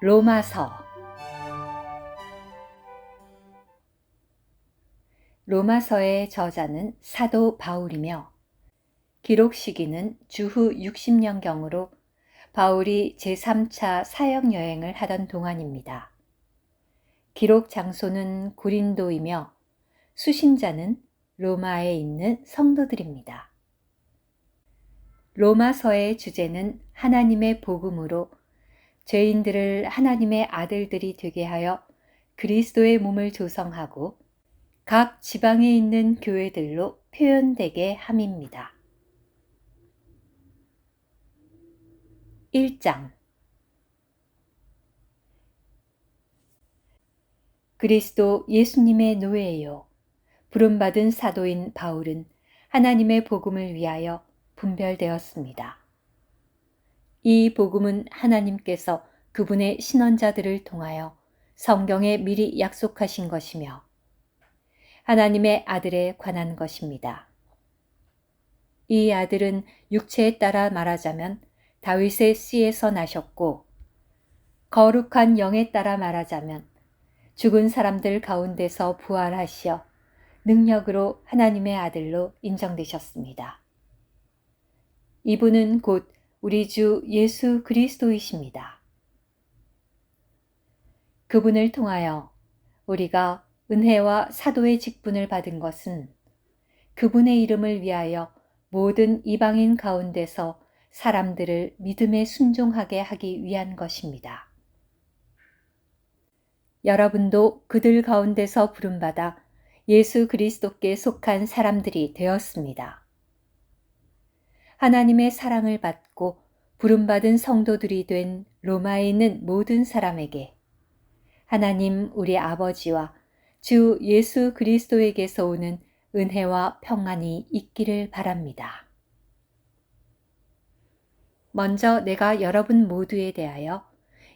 로마서 로마서의 저자는 사도 바울이며 기록 시기는 주후 60년경으로 바울이 제3차 사역 여행을 하던 동안입니다. 기록 장소는 고린도이며 수신자는 로마에 있는 성도들입니다. 로마서의 주제는 하나님의 복음으로 죄인들을 하나님의 아들들이 되게 하여 그리스도의 몸을 조성하고 각 지방에 있는 교회들로 표현되게 함입니다. 1장 그리스도 예수님의 노예요. 부름받은 사도인 바울은 하나님의 복음을 위하여 분별되었습니다. 이 복음은 하나님께서 그분의 신원자들을 통하여 성경에 미리 약속하신 것이며 하나님의 아들에 관한 것입니다. 이 아들은 육체에 따라 말하자면 다윗의 씨에서 나셨고 거룩한 영에 따라 말하자면 죽은 사람들 가운데서 부활하시어 능력으로 하나님의 아들로 인정되셨습니다. 이분은 곧 우리 주 예수 그리스도이십니다. 그분을 통하여 우리가 은혜와 사도의 직분을 받은 것은 그분의 이름을 위하여 모든 이방인 가운데서 사람들을 믿음에 순종하게 하기 위한 것입니다. 여러분도 그들 가운데서 부름받아 예수 그리스도께 속한 사람들이 되었습니다. 하나님의 사랑을 받고 부름받은 성도들이 된 로마에 있는 모든 사람에게 하나님 우리 아버지와 주 예수 그리스도에게서 오는 은혜와 평안이 있기를 바랍니다. 먼저 내가 여러분 모두에 대하여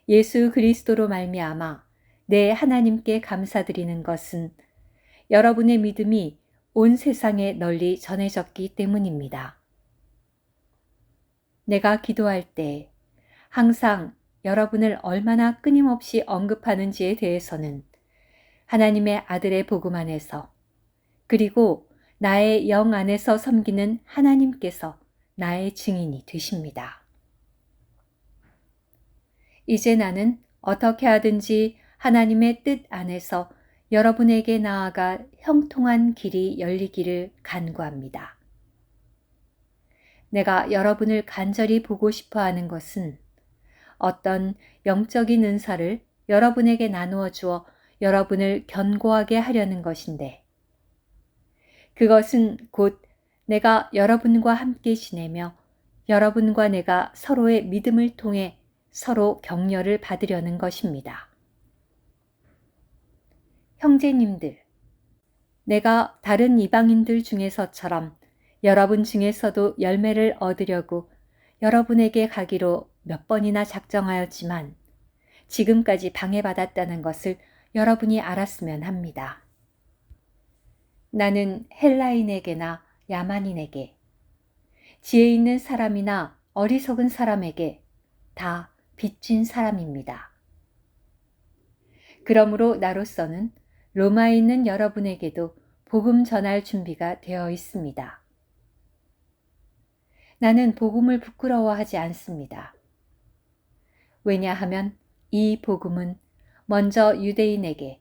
예수 그리스도로 말미암아 내 하나님께 감사드리는 것은 여러분의 믿음이 온 세상에 널리 전해졌기 때문입니다. 내가 기도할 때 항상 여러분을 얼마나 끊임없이 언급하는지에 대해서는 하나님의 아들의 복음 안에서 그리고 나의 영 안에서 섬기는 하나님께서 나의 증인이 되십니다. 이제 나는 어떻게 하든지 하나님의 뜻 안에서 여러분에게 나아가 형통한 길이 열리기를 간구합니다. 내가 여러분을 간절히 보고 싶어 하는 것은 어떤 영적인 은사를 여러분에게 나누어 주어 여러분을 견고하게 하려는 것인데 그것은 곧 내가 여러분과 함께 지내며 여러분과 내가 서로의 믿음을 통해 서로 격려를 받으려는 것입니다. 형제님들, 내가 다른 이방인들 중에서처럼 여러분 중에서도 열매를 얻으려고 여러분에게 가기로 몇 번이나 작정하였지만 지금까지 방해받았다는 것을 여러분이 알았으면 합니다. 나는 헬라인에게나 야만인에게, 지혜 있는 사람이나 어리석은 사람에게 다 빚진 사람입니다. 그러므로 나로서는 로마에 있는 여러분에게도 복음 전할 준비가 되어 있습니다. 나는 복음을 부끄러워하지 않습니다. 왜냐하면 이 복음은 먼저 유대인에게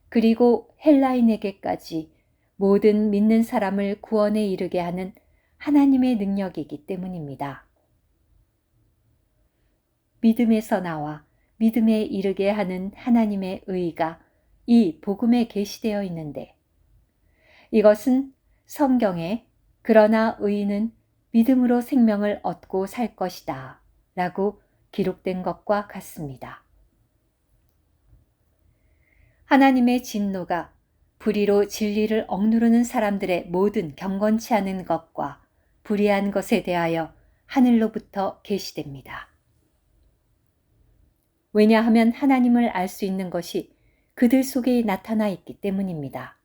그리고 헬라인에게까지 모든 믿는 사람을 구원에 이르게 하는 하나님의 능력이기 때문입니다. 믿음에서 나와 믿음에 이르게 하는 하나님의 의가 이 복음에 계시되어 있는데 이것은 성경에 그러나 의인은 믿음으로 생명을 얻고 살 것이다 라고 기록된 것과 같습니다. 하나님의 진노가 불의로 진리를 억누르는 사람들의 모든 경건치 않은 것과 불의한 것에 대하여 하늘로부터 계시됩니다. 왜냐하면 하나님을 알 수 있는 것이 그들 속에 나타나 있기 때문입니다.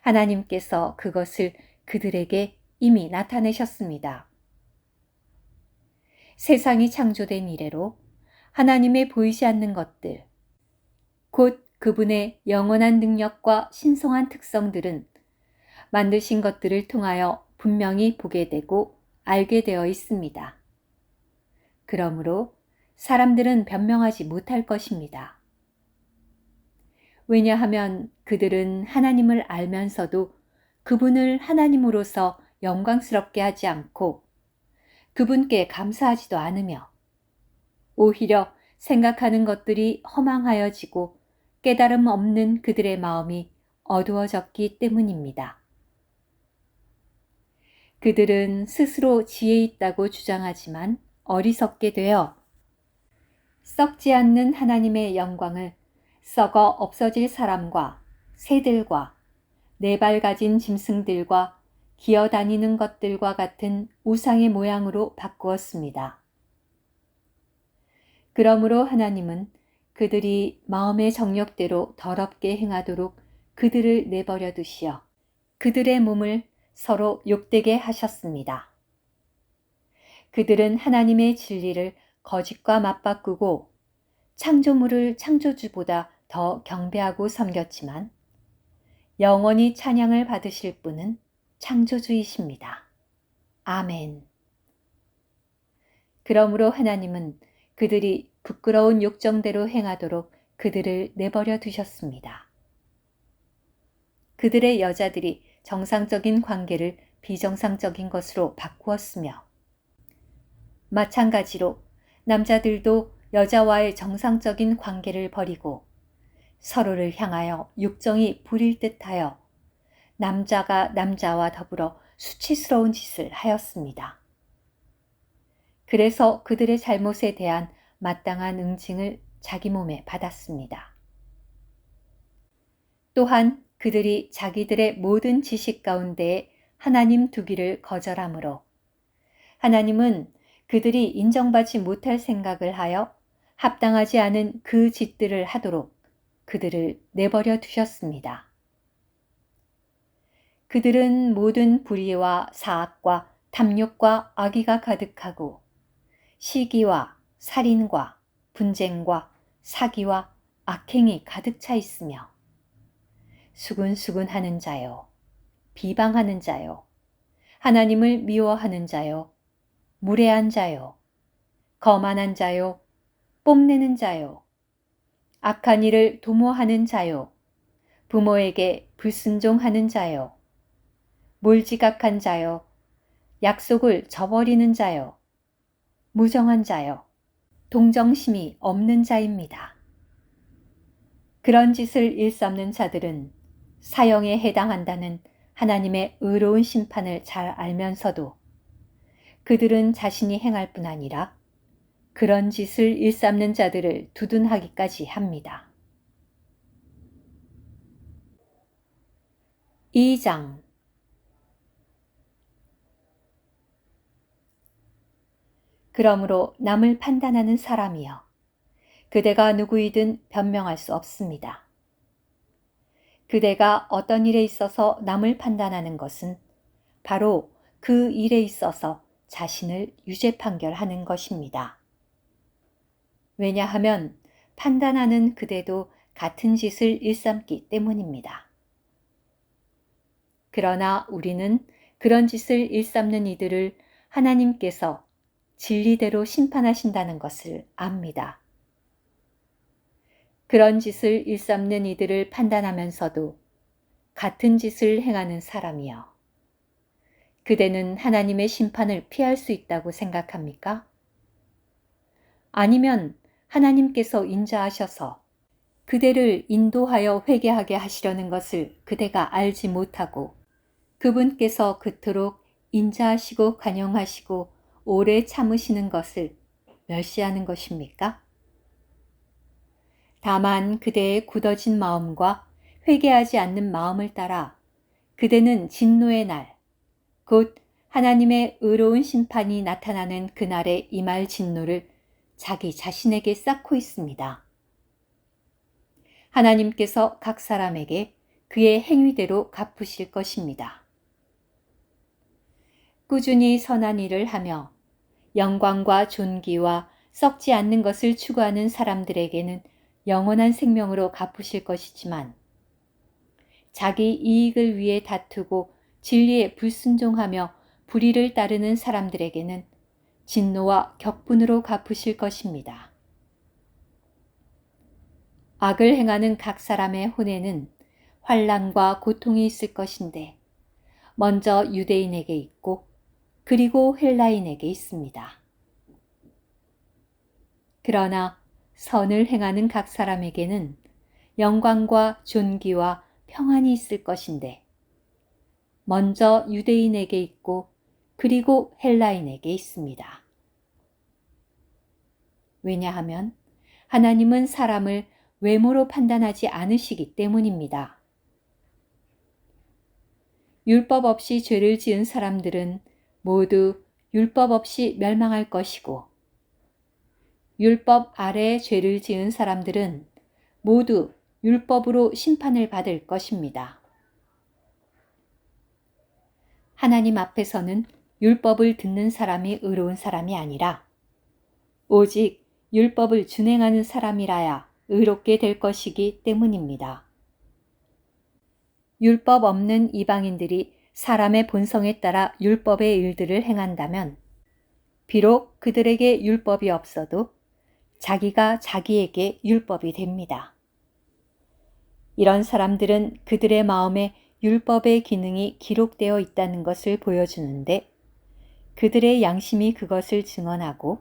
하나님께서 그것을 그들에게 이미 나타내셨습니다. 세상이 창조된 이래로 하나님의 보이지 않는 것들, 곧 그분의 영원한 능력과 신성한 특성들은 만드신 것들을 통하여 분명히 보게 되고 알게 되어 있습니다. 그러므로 사람들은 변명하지 못할 것입니다. 왜냐하면 그들은 하나님을 알면서도 그분을 하나님으로서 영광스럽게 하지 않고 그분께 감사하지도 않으며 오히려 생각하는 것들이 허망하여지고 깨달음 없는 그들의 마음이 어두워졌기 때문입니다. 그들은 스스로 지혜 있다고 주장하지만 어리석게 되어 썩지 않는 하나님의 영광을 썩어 없어질 사람과 새들과 네 발 가진 짐승들과 기어다니는 것들과 같은 우상의 모양으로 바꾸었습니다. 그러므로 하나님은 그들이 마음의 정욕대로 더럽게 행하도록 그들을 내버려 두시어 그들의 몸을 서로 욕되게 하셨습니다. 그들은 하나님의 진리를 거짓과 맞바꾸고 창조물을 창조주보다 더 경배하고 섬겼지만 영원히 찬양을 받으실 분은 창조주이십니다. 아멘. 그러므로 하나님은 그들이 부끄러운 욕정대로 행하도록 그들을 내버려 두셨습니다. 그들의 여자들이 정상적인 관계를 비정상적인 것으로 바꾸었으며 마찬가지로 남자들도 여자와의 정상적인 관계를 버리고 서로를 향하여 육정이 부릴 듯하여 남자가 남자와 더불어 수치스러운 짓을 하였습니다. 그래서 그들의 잘못에 대한 마땅한 응징을 자기 몸에 받았습니다. 또한 그들이 자기들의 모든 지식 가운데에 하나님 두기를 거절하므로 하나님은 그들이 인정받지 못할 생각을 하여 합당하지 않은 그 짓들을 하도록 그들을 내버려 두셨습니다. 그들은 모든 불의와 사악과 탐욕과 악의가 가득하고 시기와 살인과 분쟁과 사기와 악행이 가득 차 있으며 수군수군하는 자요, 비방하는 자요, 하나님을 미워하는 자요, 무례한 자요, 거만한 자요, 뽐내는 자요, 악한 일을 도모하는 자요, 부모에게 불순종하는 자요, 몰지각한 자요, 약속을 저버리는 자요, 무정한 자요, 동정심이 없는 자입니다. 그런 짓을 일삼는 자들은 사형에 해당한다는 하나님의 의로운 심판을 잘 알면서도 그들은 자신이 행할 뿐 아니라 그런 짓을 일삼는 자들을 두둔하기까지 합니다. 2장 그러므로 남을 판단하는 사람이여 그대가 누구이든 변명할 수 없습니다. 그대가 어떤 일에 있어서 남을 판단하는 것은 바로 그 일에 있어서 자신을 유죄 판결하는 것입니다. 왜냐하면 판단하는 그대도 같은 짓을 일삼기 때문입니다. 그러나 우리는 그런 짓을 일삼는 이들을 하나님께서 진리대로 심판하신다는 것을 압니다. 그런 짓을 일삼는 이들을 판단하면서도 같은 짓을 행하는 사람이여. 그대는 하나님의 심판을 피할 수 있다고 생각합니까? 아니면 하나님께서 인자하셔서 그대를 인도하여 회개하게 하시려는 것을 그대가 알지 못하고 그분께서 그토록 인자하시고 관용하시고 오래 참으시는 것을 멸시하는 것입니까? 다만 그대의 굳어진 마음과 회개하지 않는 마음을 따라 그대는 진노의 날, 곧 하나님의 의로운 심판이 나타나는 그날에 임할 진노를 자기 자신에게 쌓고 있습니다. 하나님께서 각 사람에게 그의 행위대로 갚으실 것입니다. 꾸준히 선한 일을 하며 영광과 존귀와 썩지 않는 것을 추구하는 사람들에게는 영원한 생명으로 갚으실 것이지만 자기 이익을 위해 다투고 진리에 불순종하며 불의를 따르는 사람들에게는 진노와 격분으로 갚으실 것입니다. 악을 행하는 각 사람의 혼에는 환난과 고통이 있을 것인데 먼저 유대인에게 있고 그리고 헬라인에게 있습니다. 그러나 선을 행하는 각 사람에게는 영광과 존귀와 평안이 있을 것인데 먼저 유대인에게 있고 그리고 헬라인에게 있습니다. 왜냐하면 하나님은 사람을 외모로 판단하지 않으시기 때문입니다. 율법 없이 죄를 지은 사람들은 모두 율법 없이 멸망할 것이고 율법 아래에 죄를 지은 사람들은 모두 율법으로 심판을 받을 것입니다. 하나님 앞에서는 율법을 듣는 사람이 의로운 사람이 아니라 오직 율법을 준행하는 사람이라야 의롭게 될 것이기 때문입니다. 율법 없는 이방인들이 사람의 본성에 따라 율법의 일들을 행한다면 비록 그들에게 율법이 없어도 자기가 자기에게 율법이 됩니다. 이런 사람들은 그들의 마음에 율법의 기능이 기록되어 있다는 것을 보여주는데 그들의 양심이 그것을 증언하고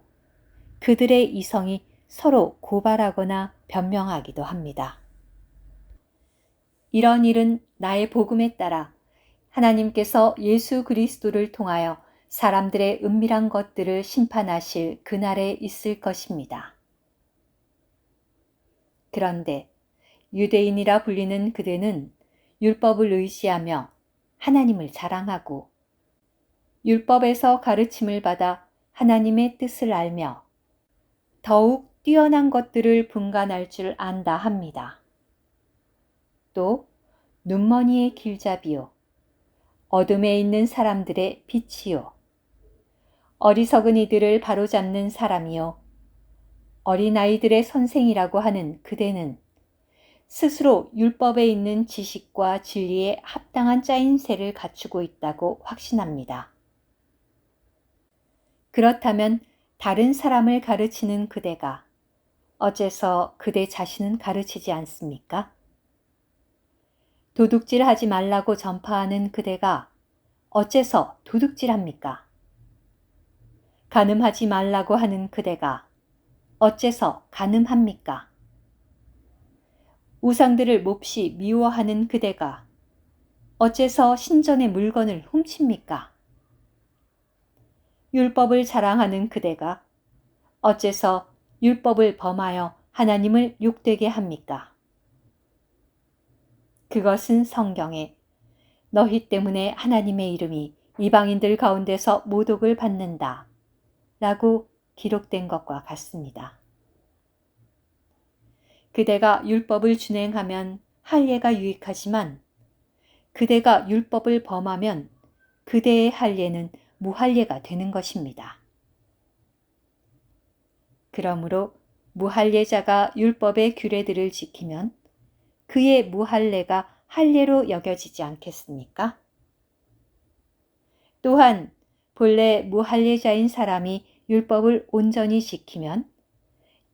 그들의 이성이 서로 고발하거나 변명하기도 합니다. 이런 일은 나의 복음에 따라 하나님께서 예수 그리스도를 통하여 사람들의 은밀한 것들을 심판하실 그날에 있을 것입니다. 그런데 유대인이라 불리는 그대는 율법을 의지하며 하나님을 자랑하고 율법에서 가르침을 받아 하나님의 뜻을 알며 더욱 뛰어난 것들을 분간할 줄 안다 합니다. 또 눈머니의 길잡이요 어둠에 있는 사람들의 빛이요 어리석은 이들을 바로잡는 사람이요 어린아이들의 선생이라고 하는 그대는 스스로 율법에 있는 지식과 진리에 합당한 짜임새를 갖추고 있다고 확신합니다. 그렇다면 다른 사람을 가르치는 그대가 어째서 그대 자신은 가르치지 않습니까? 도둑질하지 말라고 전파하는 그대가 어째서 도둑질합니까? 간음하지 말라고 하는 그대가 어째서 간음합니까? 우상들을 몹시 미워하는 그대가 어째서 신전의 물건을 훔칩니까? 율법을 자랑하는 그대가 어째서 율법을 범하여 하나님을 욕되게 합니까? 그것은 성경에 너희 때문에 하나님의 이름이 이방인들 가운데서 모독을 받는다 라고 기록된 것과 같습니다. 그대가 율법을 준행하면 할례가 유익하지만 그대가 율법을 범하면 그대의 할례는 무할례가 되는 것입니다. 그러므로 무할례자가 율법의 규례들을 지키면 그의 무할례가 할례로 여겨지지 않겠습니까? 또한 본래 무할례자인 사람이 율법을 온전히 지키면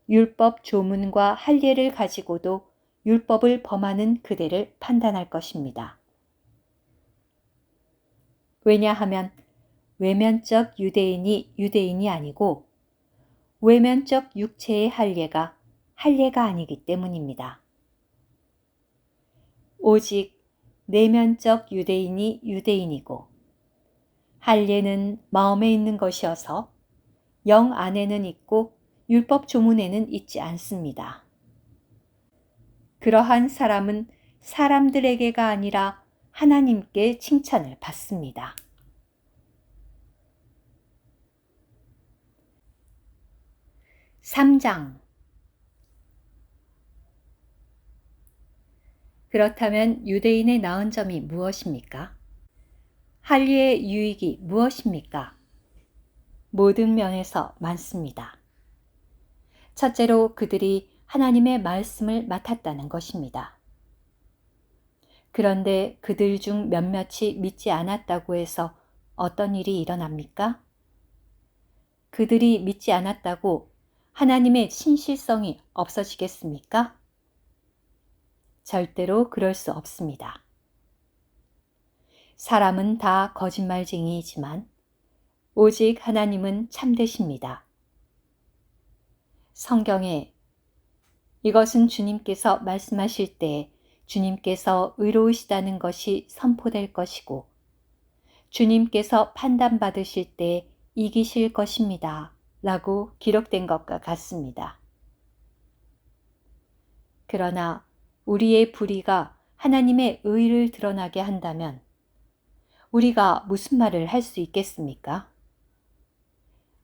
율법 조문과 할례를 가지고도 율법을 범하는 그대를 판단할 것입니다. 왜냐하면 외면적 유대인이 유대인이 아니고 외면적 육체의 할례가 할례가 아니기 때문입니다. 오직 내면적 유대인이 유대인이고 할례는 마음에 있는 것이어서 영 안에는 있고 율법 조문에는 있지 않습니다. 그러한 사람은 사람들에게가 아니라 하나님께 칭찬을 받습니다. (3장) 그렇다면 유대인의 나은 점이 무엇입니까? 할례의 유익이 무엇입니까? 모든 면에서 많습니다. 첫째로 그들이 하나님의 말씀을 맡았다는 것입니다. 그런데 그들 중 몇몇이 믿지 않았다고 해서 어떤 일이 일어납니까? 그들이 믿지 않았다고 하나님의 신실성이 없어지겠습니까? 절대로 그럴 수 없습니다. 사람은 다 거짓말쟁이이지만 오직 하나님은 참되십니다. 성경에 이것은 주님께서 말씀하실 때 주님께서 의로우시다는 것이 선포될 것이고 주님께서 판단받으실 때 이기실 것입니다. 라고 기록된 것과 같습니다. 그러나 우리의 불의가 하나님의 의를 드러나게 한다면 우리가 무슨 말을 할 수 있겠습니까?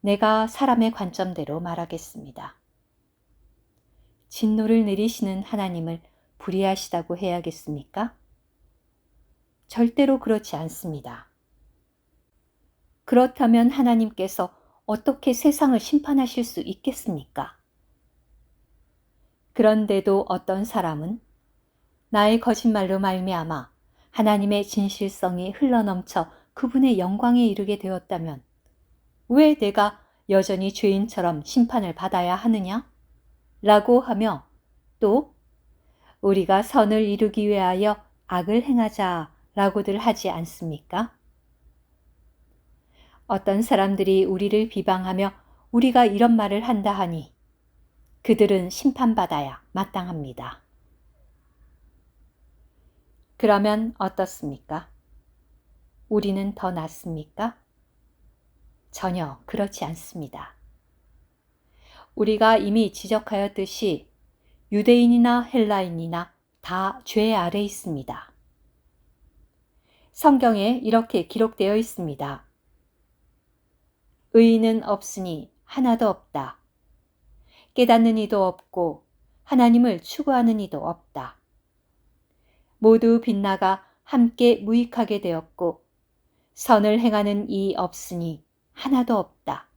내가 사람의 관점대로 말하겠습니다. 진노를 내리시는 하나님을 불의하시다고 해야겠습니까? 절대로 그렇지 않습니다. 그렇다면 하나님께서 어떻게 세상을 심판하실 수 있겠습니까? 그런데도 어떤 사람은 나의 거짓말로 말미암아 하나님의 진실성이 흘러넘쳐 그분의 영광에 이르게 되었다면 왜 내가 여전히 죄인처럼 심판을 받아야 하느냐? 라고 하며 또 우리가 선을 이루기 위하여 악을 행하자 라고들 하지 않습니까? 어떤 사람들이 우리를 비방하며 우리가 이런 말을 한다 하니 그들은 심판받아야 마땅합니다. 그러면 어떻습니까? 우리는 더 낫습니까? 전혀 그렇지 않습니다. 우리가 이미 지적하였듯이 유대인이나 헬라인이나 다 죄 아래 있습니다. 성경에 이렇게 기록되어 있습니다. 의인은 없으니 하나도 없다. 깨닫는 이도 없고 하나님을 추구하는 이도 없다. 모두 빗나가 함께 무익하게 되었고 선을 행하는 이 없으니 하나도 없다.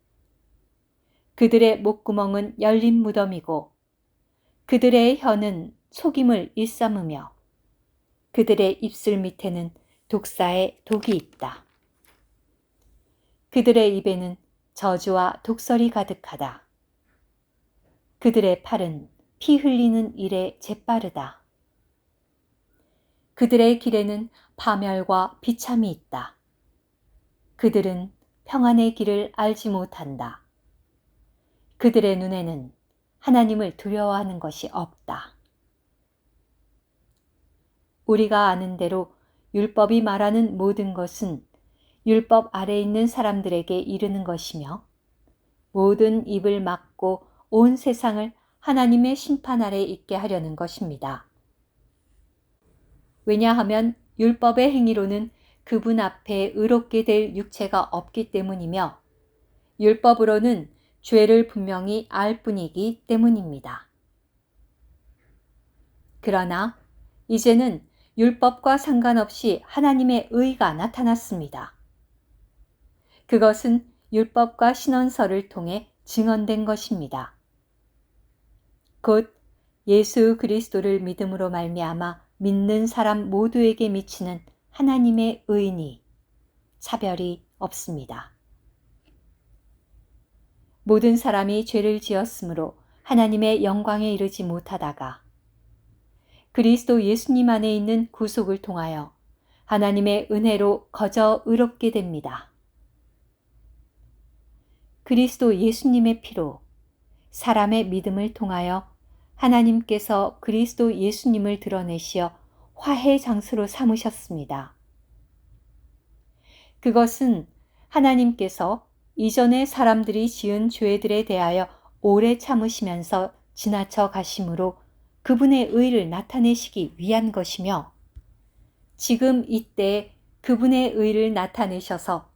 그들의 목구멍은 열린 무덤이고 그들의 혀는 속임을 일삼으며 그들의 입술 밑에는 독사의 독이 있다. 그들의 입에는 저주와 독설이 가득하다. 그들의 팔은 피 흘리는 일에 재빠르다. 그들의 길에는 파멸과 비참이 있다. 그들은 평안의 길을 알지 못한다. 그들의 눈에는 하나님을 두려워하는 것이 없다. 우리가 아는 대로 율법이 말하는 모든 것은 율법 아래 있는 사람들에게 이르는 것이며 모든 입을 막고 온 세상을 하나님의 심판 아래 있게 하려는 것입니다. 왜냐하면 율법의 행위로는 그분 앞에 의롭게 될 육체가 없기 때문이며 율법으로는 죄를 분명히 알 뿐이기 때문입니다. 그러나 이제는 율법과 상관없이 하나님의 의가 나타났습니다. 그것은 율법과 신원서를 통해 증언된 것입니다. 곧 예수 그리스도를 믿음으로 말미암아 믿는 사람 모두에게 미치는 하나님의 의니 차별이 없습니다. 모든 사람이 죄를 지었으므로 하나님의 영광에 이르지 못하다가 그리스도 예수님 안에 있는 구속을 통하여 하나님의 은혜로 거저 의롭게 됩니다. 그리스도 예수님의 피로 사람의 믿음을 통하여 하나님께서 그리스도 예수님을 드러내시어 화해 장소로 삼으셨습니다. 그것은 하나님께서 이전에 사람들이 지은 죄들에 대하여 오래 참으시면서 지나쳐 가심으로 그분의 의를 나타내시기 위한 것이며 지금 이때 그분의 의를 나타내셔서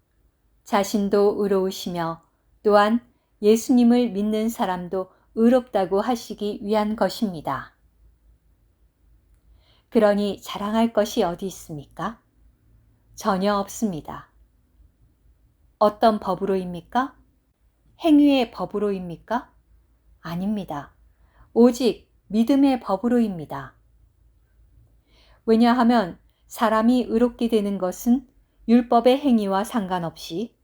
자신도 의로우시며 또한 예수님을 믿는 사람도 의롭다고 하시기 위한 것입니다. 그러니 자랑할 것이 어디 있습니까? 전혀 없습니다. 어떤 법으로입니까? 행위의 법으로입니까? 아닙니다. 오직 믿음의 법으로입니다. 왜냐하면 사람이 의롭게 되는 것은 율법의 행위와 상관없이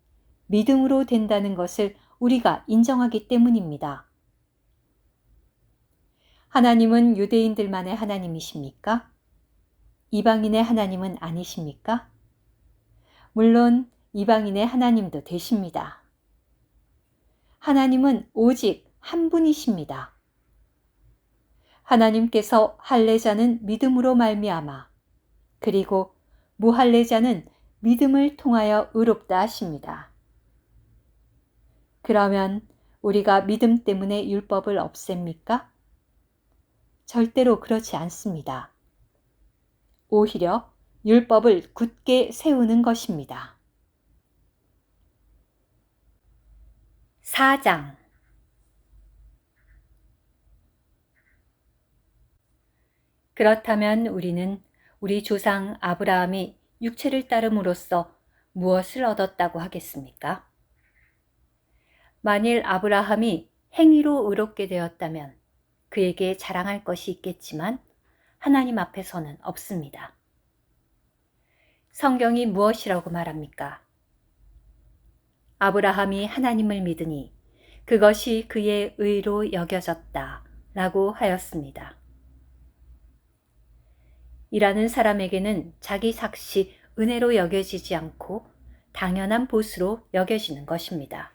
믿음으로 된다는 것을 우리가 인정하기 때문입니다. 하나님은 유대인들만의 하나님이십니까? 이방인의 하나님은 아니십니까? 물론 이방인의 하나님도 되십니다. 하나님은 오직 한 분이십니다. 하나님께서 할례자는 믿음으로 말미암아 그리고 무할례자는 믿음을 통하여 의롭다 하십니다. 그러면 우리가 믿음 때문에 율법을 없앱니까? 절대로 그렇지 않습니다. 오히려 율법을 굳게 세우는 것입니다. 4장 그렇다면 우리는 우리 조상 아브라함이 육체를 따름으로써 무엇을 얻었다고 하겠습니까? 만일 아브라함이 행위로 의롭게 되었다면 그에게 자랑할 것이 있겠지만 하나님 앞에서는 없습니다. 성경이 무엇이라고 말합니까? 아브라함이 하나님을 믿으니 그것이 그의 의로 여겨졌다 라고 하였습니다. 이라는 사람에게는 자기 삭시 은혜로 여겨지지 않고 당연한 보수로 여겨지는 것입니다.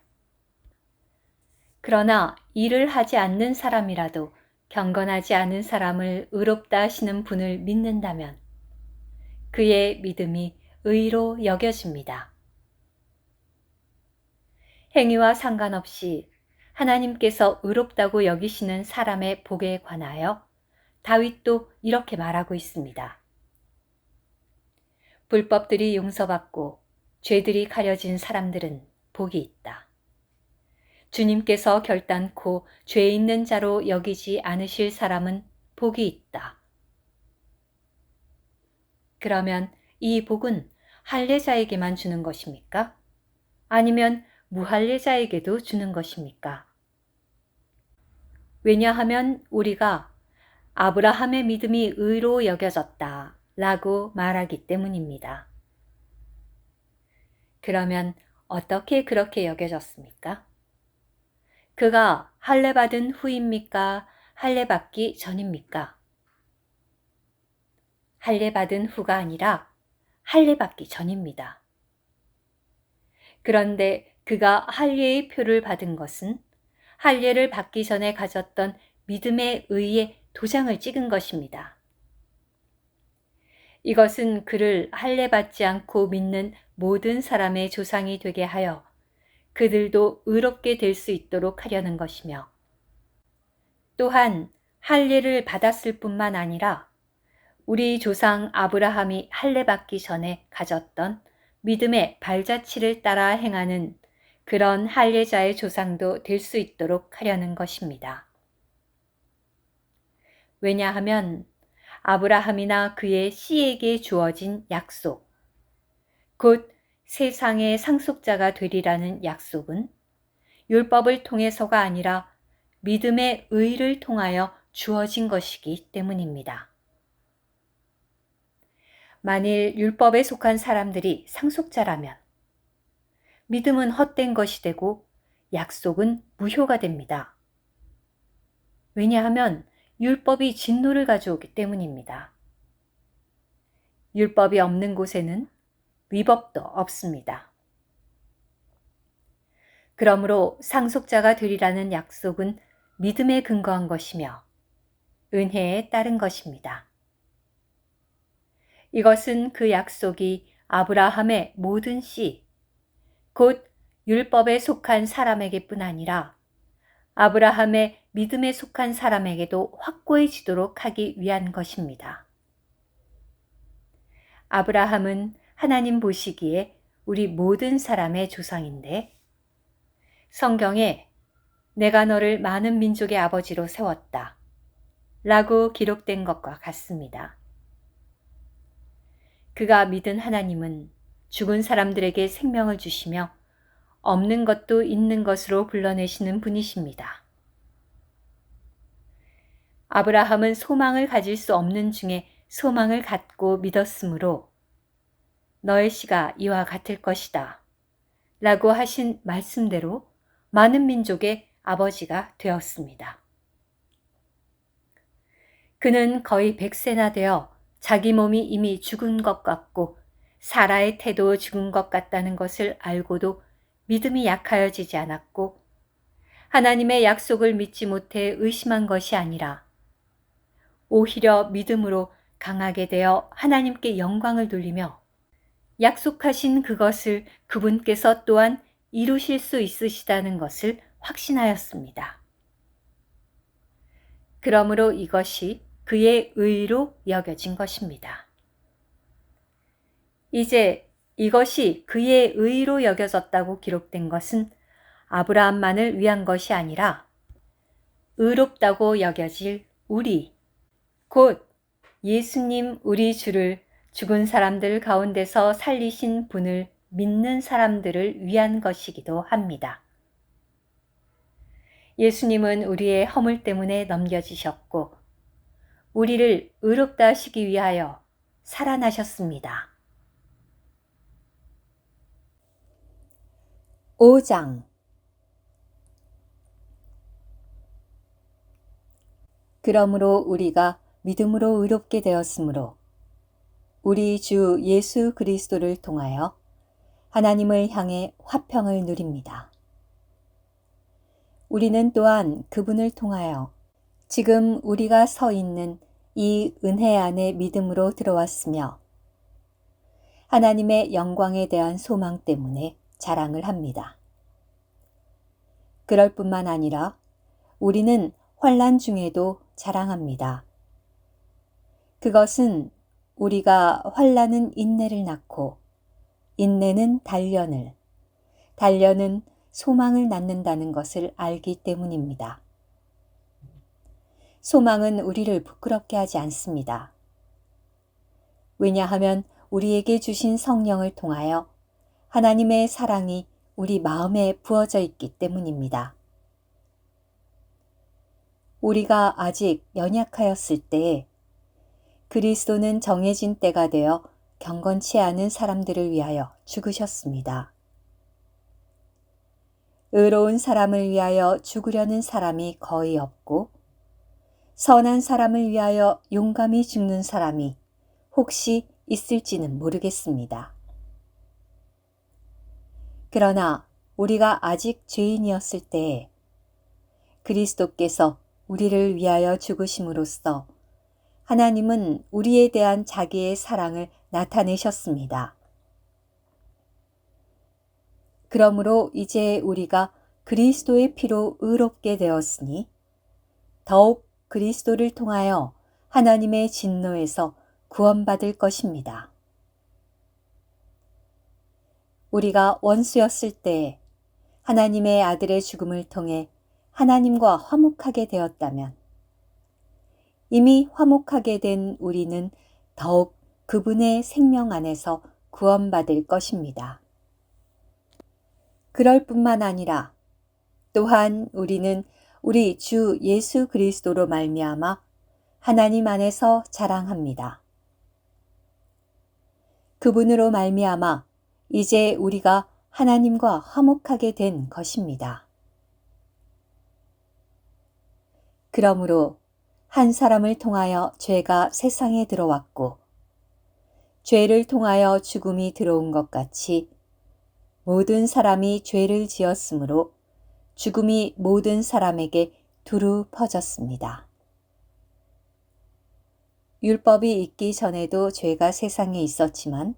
그러나 일을 하지 않는 사람이라도 경건하지 않은 사람을 의롭다 하시는 분을 믿는다면 그의 믿음이 의로 여겨집니다. 행위와 상관없이 하나님께서 의롭다고 여기시는 사람의 복에 관하여 다윗도 이렇게 말하고 있습니다. 불법들이 용서받고 죄들이 가려진 사람들은 복이 있다. 주님께서 결단코 죄 있는 자로 여기지 않으실 사람은 복이 있다. 그러면 이 복은 할례자에게만 주는 것입니까? 아니면 무할례자에게도 주는 것입니까? 왜냐하면 우리가 아브라함의 믿음이 의로 여겨졌다 라고 말하기 때문입니다. 그러면 어떻게 그렇게 여겨졌습니까? 그가 할례 받은 후입니까? 할례 받기 전입니까? 할례 받은 후가 아니라 할례 받기 전입니다. 그런데 그가 할례의 표를 받은 것은 할례를 받기 전에 가졌던 믿음의 의에 도장을 찍은 것입니다. 이것은 그를 할례 받지 않고 믿는 모든 사람의 조상이 되게 하여 그들도 의롭게 될 수 있도록 하려는 것이며 또한 할례를 받았을 뿐만 아니라 우리 조상 아브라함이 할례 받기 전에 가졌던 믿음의 발자취를 따라 행하는 그런 할례자의 조상도 될 수 있도록 하려는 것입니다. 왜냐하면 아브라함이나 그의 씨에게 주어진 약속, 곧 세상의 상속자가 되리라는 약속은 율법을 통해서가 아니라 믿음의 의를 통하여 주어진 것이기 때문입니다. 만일 율법에 속한 사람들이 상속자라면 믿음은 헛된 것이 되고 약속은 무효가 됩니다. 왜냐하면 율법이 진노를 가져오기 때문입니다. 율법이 없는 곳에는 위법도 없습니다. 그러므로 상속자가 되리라는 약속은 믿음에 근거한 것이며 은혜에 따른 것입니다. 이것은 그 약속이 아브라함의 모든 씨, 곧 율법에 속한 사람에게뿐 아니라 아브라함의 믿음에 속한 사람에게도 확고해지도록 하기 위한 것입니다. 아브라함은 하나님 보시기에 우리 모든 사람의 조상인데 성경에 내가 너를 많은 민족의 아버지로 세웠다 라고 기록된 것과 같습니다. 그가 믿은 하나님은 죽은 사람들에게 생명을 주시며 없는 것도 있는 것으로 불러내시는 분이십니다. 아브라함은 소망을 가질 수 없는 중에 소망을 갖고 믿었으므로 너의 씨가 이와 같을 것이다 라고 하신 말씀대로 많은 민족의 아버지가 되었습니다. 그는 거의 100세나 되어 자기 몸이 이미 죽은 것 같고 사라의 태도 죽은 것 같다는 것을 알고도 믿음이 약하여지지 않았고 하나님의 약속을 믿지 못해 의심한 것이 아니라 오히려 믿음으로 강하게 되어 하나님께 영광을 돌리며 약속하신 그것을 그분께서 또한 이루실 수 있으시다는 것을 확신하였습니다. 그러므로 이것이 그의 의로 여겨진 것입니다. 이제 이것이 그의 의로 여겨졌다고 기록된 것은 아브라함만을 위한 것이 아니라 의롭다고 여겨질 우리, 곧 예수님 우리 주를 죽은 사람들 가운데서 살리신 분을 믿는 사람들을 위한 것이기도 합니다. 예수님은 우리의 허물 때문에 넘겨지셨고 우리를 의롭다 하시기 위하여 살아나셨습니다. 5장 그러므로 우리가 믿음으로 의롭게 되었으므로 우리 주 예수 그리스도를 통하여 하나님을 향해 화평을 누립니다. 우리는 또한 그분을 통하여 지금 우리가 서 있는 이 은혜 안에 믿음으로 들어왔으며 하나님의 영광에 대한 소망 때문에 자랑을 합니다. 그럴 뿐만 아니라 우리는 환난 중에도 자랑합니다. 그것은 우리가 환난은 인내를 낳고 인내는 단련을, 단련은 소망을 낳는다는 것을 알기 때문입니다. 소망은 우리를 부끄럽게 하지 않습니다. 왜냐하면 우리에게 주신 성령을 통하여 하나님의 사랑이 우리 마음에 부어져 있기 때문입니다. 우리가 아직 연약하였을 때에 그리스도는 정해진 때가 되어 경건치 않은 사람들을 위하여 죽으셨습니다. 의로운 사람을 위하여 죽으려는 사람이 거의 없고 선한 사람을 위하여 용감히 죽는 사람이 혹시 있을지는 모르겠습니다. 그러나 우리가 아직 죄인이었을 때에 그리스도께서 우리를 위하여 죽으심으로써 하나님은 우리에 대한 자기의 사랑을 나타내셨습니다. 그러므로 이제 우리가 그리스도의 피로 의롭게 되었으니 더욱 그리스도를 통하여 하나님의 진노에서 구원받을 것입니다. 우리가 원수였을 때에 하나님의 아들의 죽음을 통해 하나님과 화목하게 되었다면 이미 화목하게 된 우리는 더욱 그분의 생명 안에서 구원받을 것입니다. 그럴 뿐만 아니라 또한 우리는 우리 주 예수 그리스도로 말미암아 하나님 안에서 자랑합니다. 그분으로 말미암아 이제 우리가 하나님과 화목하게 된 것입니다. 그러므로 한 사람을 통하여 죄가 세상에 들어왔고 죄를 통하여 죽음이 들어온 것 같이 모든 사람이 죄를 지었으므로 죽음이 모든 사람에게 두루 퍼졌습니다. 율법이 있기 전에도 죄가 세상에 있었지만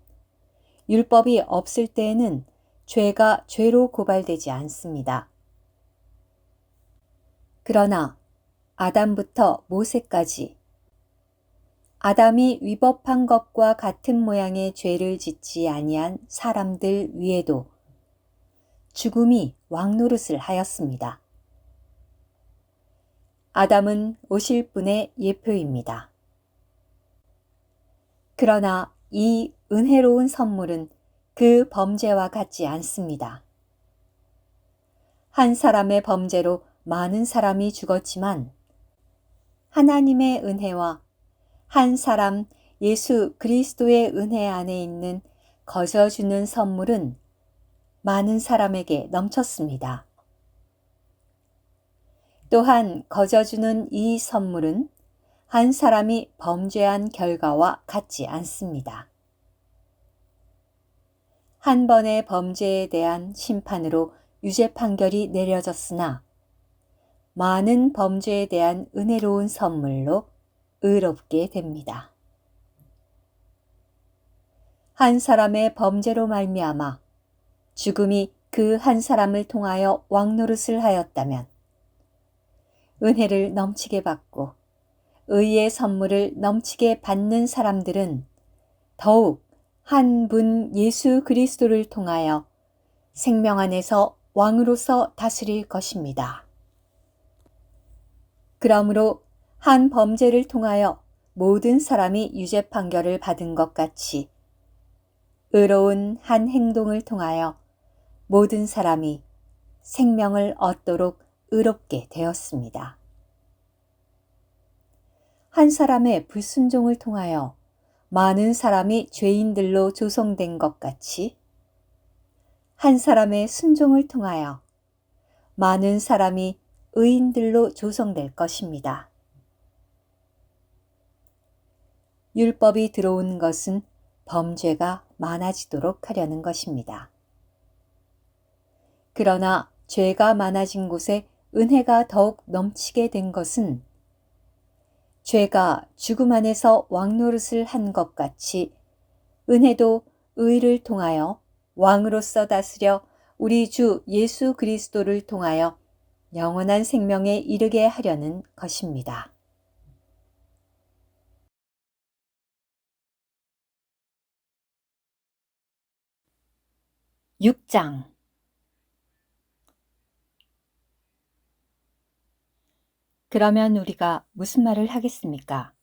율법이 없을 때에는 죄가 죄로 고발되지 않습니다. 그러나 아담부터 모세까지 아담이 위법한 것과 같은 모양의 죄를 짓지 아니한 사람들 위에도 죽음이 왕노릇을 하였습니다. 아담은 오실 분의 예표입니다. 그러나 이 은혜로운 선물은 그 범죄와 같지 않습니다. 한 사람의 범죄로 많은 사람이 죽었지만 하나님의 은혜와 한 사람 예수 그리스도의 은혜 안에 있는 거저주는 선물은 많은 사람에게 넘쳤습니다. 또한 거저주는 이 선물은 한 사람이 범죄한 결과와 같지 않습니다. 한 번의 범죄에 대한 심판으로 유죄 판결이 내려졌으나 많은 범죄에 대한 은혜로운 선물로 의롭게 됩니다. 한 사람의 범죄로 말미암아 죽음이 그 한 사람을 통하여 왕노릇을 하였다면 은혜를 넘치게 받고 의의 선물을 넘치게 받는 사람들은 더욱 한 분 예수 그리스도를 통하여 생명 안에서 왕으로서 다스릴 것입니다. 그러므로 한 범죄를 통하여 모든 사람이 유죄 판결을 받은 것 같이 의로운 한 행동을 통하여 모든 사람이 생명을 얻도록 의롭게 되었습니다. 한 사람의 불순종을 통하여 많은 사람이 죄인들로 조성된 것 같이 한 사람의 순종을 통하여 많은 사람이 의인들로 조성될 것입니다. 율법이 들어온 것은 범죄가 많아지도록 하려는 것입니다. 그러나 죄가 많아진 곳에 은혜가 더욱 넘치게 된 것은 죄가 죽음 안에서 왕노릇을 한 것 같이 은혜도 의를 통하여 왕으로서 다스려 우리 주 예수 그리스도를 통하여 영원한 생명에 이르게 하려는 것입니다. 6장 그러면 우리가 무슨 말을 하겠습니까?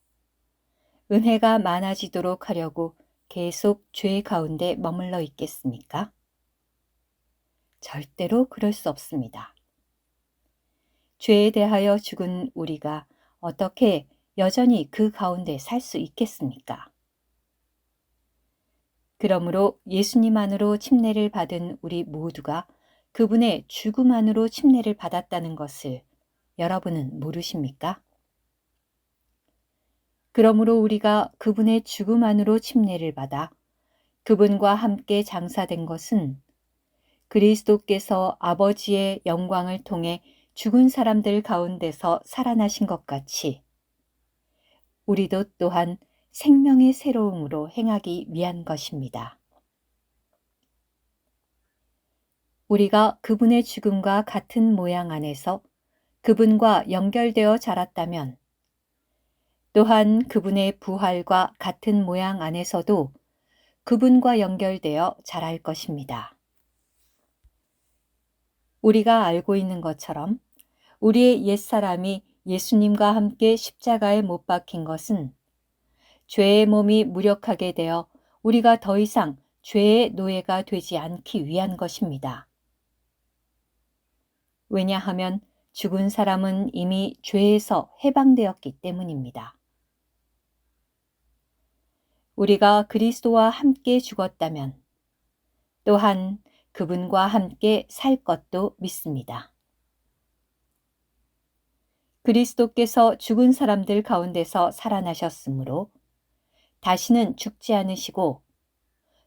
은혜가 많아지도록 하려고 계속 죄 가운데 머물러 있겠습니까? 절대로 그럴 수 없습니다. 죄에 대하여 죽은 우리가 어떻게 여전히 그 가운데 살 수 있겠습니까? 그러므로 예수님 안으로 침례를 받은 우리 모두가 그분의 죽음 안으로 침례를 받았다는 것을 여러분은 모르십니까? 그러므로 우리가 그분의 죽음 안으로 침례를 받아 그분과 함께 장사된 것은 그리스도께서 아버지의 영광을 통해 죽은 사람들 가운데서 살아나신 것 같이 우리도 또한 생명의 새로움으로 행하기 위한 것입니다. 우리가 그분의 죽음과 같은 모양 안에서 그분과 연결되어 자랐다면 또한 그분의 부활과 같은 모양 안에서도 그분과 연결되어 자랄 것입니다. 우리가 알고 있는 것처럼 우리의 옛사람이 예수님과 함께 십자가에 못 박힌 것은 죄의 몸이 무력하게 되어 우리가 더 이상 죄의 노예가 되지 않기 위한 것입니다. 왜냐하면 죽은 사람은 이미 죄에서 해방되었기 때문입니다. 우리가 그리스도와 함께 죽었다면 또한 그분과 함께 살 것도 믿습니다. 그리스도께서 죽은 사람들 가운데서 살아나셨으므로 다시는 죽지 않으시고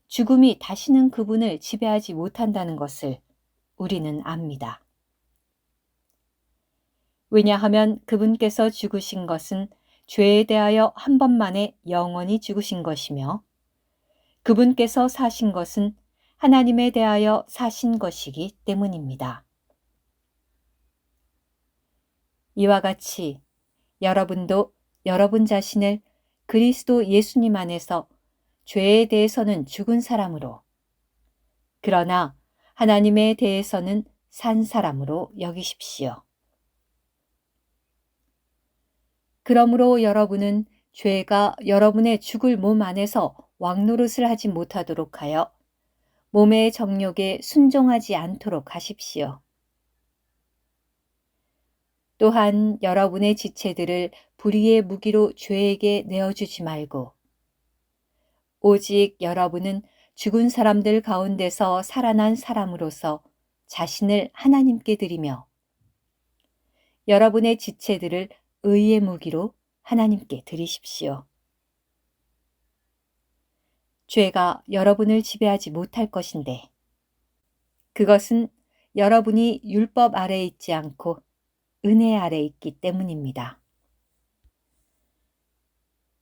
죽음이 다시는 그분을 지배하지 못한다는 것을 우리는 압니다. 왜냐하면 그분께서 죽으신 것은 죄에 대하여 한 번만에 영원히 죽으신 것이며 그분께서 사신 것은 하나님에 대하여 사신 것이기 때문입니다. 이와 같이 여러분도 여러분 자신을 그리스도 예수님 안에서 죄에 대해서는 죽은 사람으로 그러나 하나님에 대해서는 산 사람으로 여기십시오. 그러므로 여러분은 죄가 여러분의 죽을 몸 안에서 왕노릇을 하지 못하도록 하여 몸의 정욕에 순종하지 않도록 하십시오. 또한 여러분의 지체들을 불의의 무기로 죄에게 내어주지 말고 오직 여러분은 죽은 사람들 가운데서 살아난 사람으로서 자신을 하나님께 드리며 여러분의 지체들을 의의 무기로 하나님께 드리십시오. 죄가 여러분을 지배하지 못할 것인데 그것은 여러분이 율법 아래에 있지 않고 은혜 아래에 있기 때문입니다.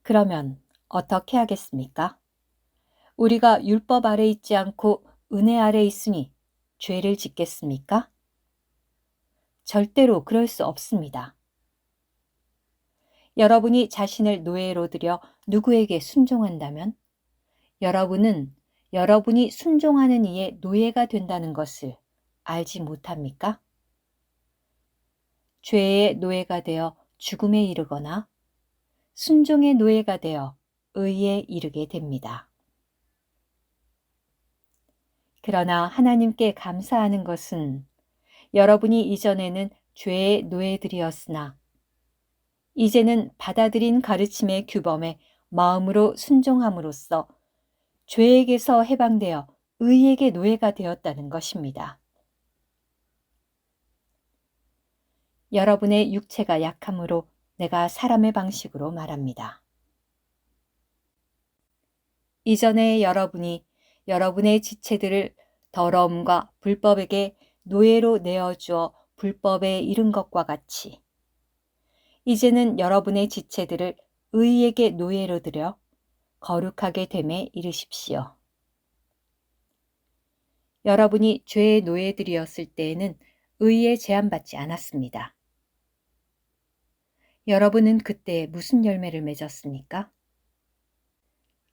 그러면 어떻게 하겠습니까? 우리가 율법 아래 있지 않고 은혜 아래 있으니 죄를 짓겠습니까? 절대로 그럴 수 없습니다. 여러분이 자신을 노예로 들여 누구에게 순종한다면 여러분은 여러분이 순종하는 이의 노예가 된다는 것을 알지 못합니까? 죄의 노예가 되어 죽음에 이르거나 순종의 노예가 되어 의에 이르게 됩니다. 그러나 하나님께 감사하는 것은 여러분이 이전에는 죄의 노예들이었으나 이제는 받아들인 가르침의 규범에 마음으로 순종함으로써 죄에게서 해방되어 의에게 노예가 되었다는 것입니다. 여러분의 육체가 약함으로 내가 사람의 방식으로 말합니다. 이전에 여러분이 여러분의 지체들을 더러움과 불법에게 노예로 내어주어 불법에 이른 것과 같이 이제는 여러분의 지체들을 의에게 노예로 들여 거룩하게 됨에 이르십시오. 여러분이 죄의 노예들이었을 때에는 의에 제한받지 않았습니다. 여러분은 그때 무슨 열매를 맺었습니까?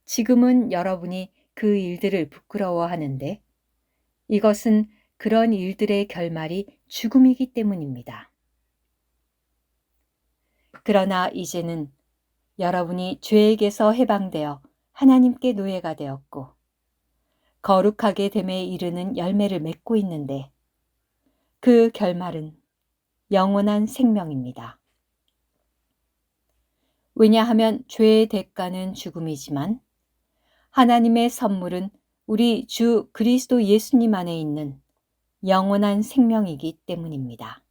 지금은 여러분이 그 일들을 부끄러워하는데 이것은 그런 일들의 결말이 죽음이기 때문입니다. 그러나 이제는 여러분이 죄에게서 해방되어 하나님께 노예가 되었고 거룩하게 됨에 이르는 열매를 맺고 있는데 그 결말은 영원한 생명입니다. 왜냐하면 죄의 대가는 죽음이지만 하나님의 선물은 우리 주 그리스도 예수님 안에 있는 영원한 생명이기 때문입니다.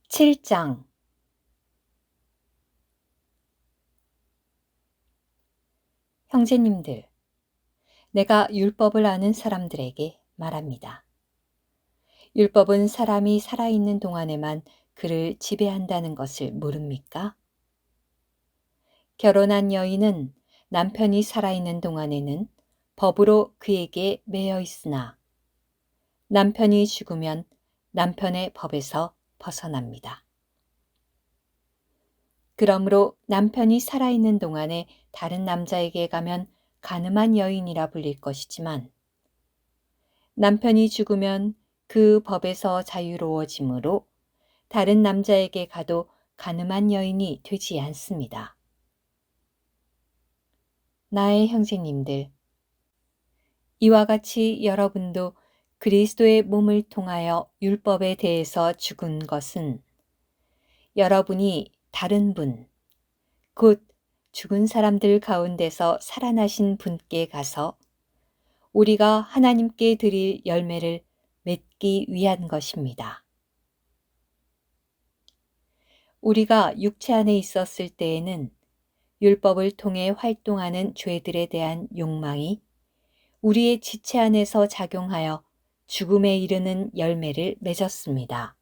7장 형제님들, 내가 율법을 아는 사람들에게 말합니다. 율법은 사람이 살아있는 동안에만 그를 지배한다는 것을 모릅니까? 결혼한 여인은 남편이 살아있는 동안에는 법으로 그에게 매여 있으나 남편이 죽으면 남편의 법에서 벗어납니다. 그러므로 남편이 살아있는 동안에 다른 남자에게 가면 간음한 여인이라 불릴 것이지만 남편이 죽으면 그 법에서 자유로워지므로 다른 남자에게 가도 간음한 여인이 되지 않습니다. 나의 형제님들, 이와 같이 여러분도 그리스도의 몸을 통하여 율법에 대해서 죽은 것은 여러분이 다른 분, 곧 죽은 사람들 가운데서 살아나신 분께 가서 우리가 하나님께 드릴 열매를 맺기 위한 것입니다. 우리가 육체 안에 있었을 때에는 율법을 통해 활동하는 죄들에 대한 욕망이 우리의 지체 안에서 작용하여 죽음에 이르는 열매를 맺었습니다.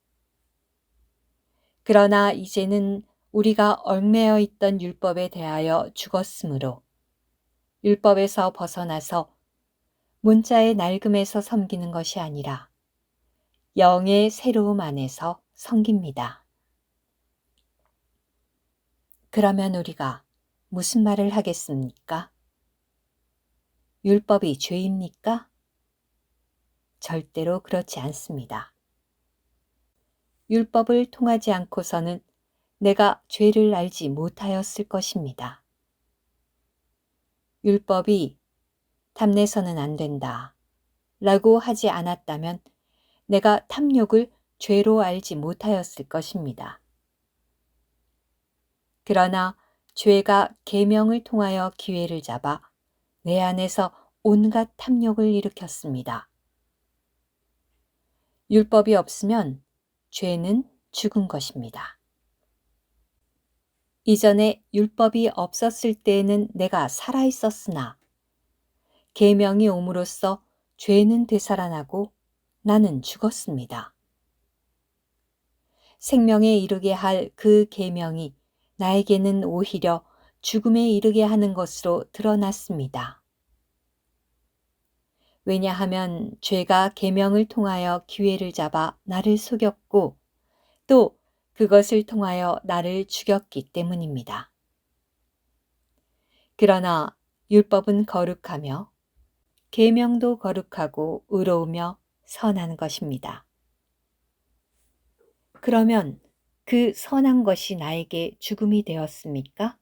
그러나 이제는 우리가 얽매여 있던 율법에 대하여 죽었으므로 율법에서 벗어나서 문자의 낡음에서 섬기는 것이 아니라 영의 새로움 안에서 섬깁니다. 그러면 우리가 무슨 말을 하겠습니까? 율법이 죄입니까? 절대로 그렇지 않습니다. 율법을 통하지 않고서는 내가 죄를 알지 못하였을 것입니다. 율법이 탐내서는 안 된다 라고 하지 않았다면 내가 탐욕을 죄로 알지 못하였을 것입니다. 그러나 죄가 계명을 통하여 기회를 잡아 내 안에서 온갖 탐욕을 일으켰습니다. 율법이 없으면 죄는 죽은 것입니다. 이전에 율법이 없었을 때에는 내가 살아 있었으나 계명이 옴으로써 죄는 되살아나고 나는 죽었습니다. 생명에 이르게 할 그 계명이 나에게는 오히려 죽음에 이르게 하는 것으로 드러났습니다. 왜냐하면 죄가 계명을 통하여 기회를 잡아 나를 속였고 또 그것을 통하여 나를 죽였기 때문입니다. 그러나 율법은 거룩하며 계명도 거룩하고 의로우며 선한 것입니다. 그러면 그 선한 것이 나에게 죽음이 되었습니까?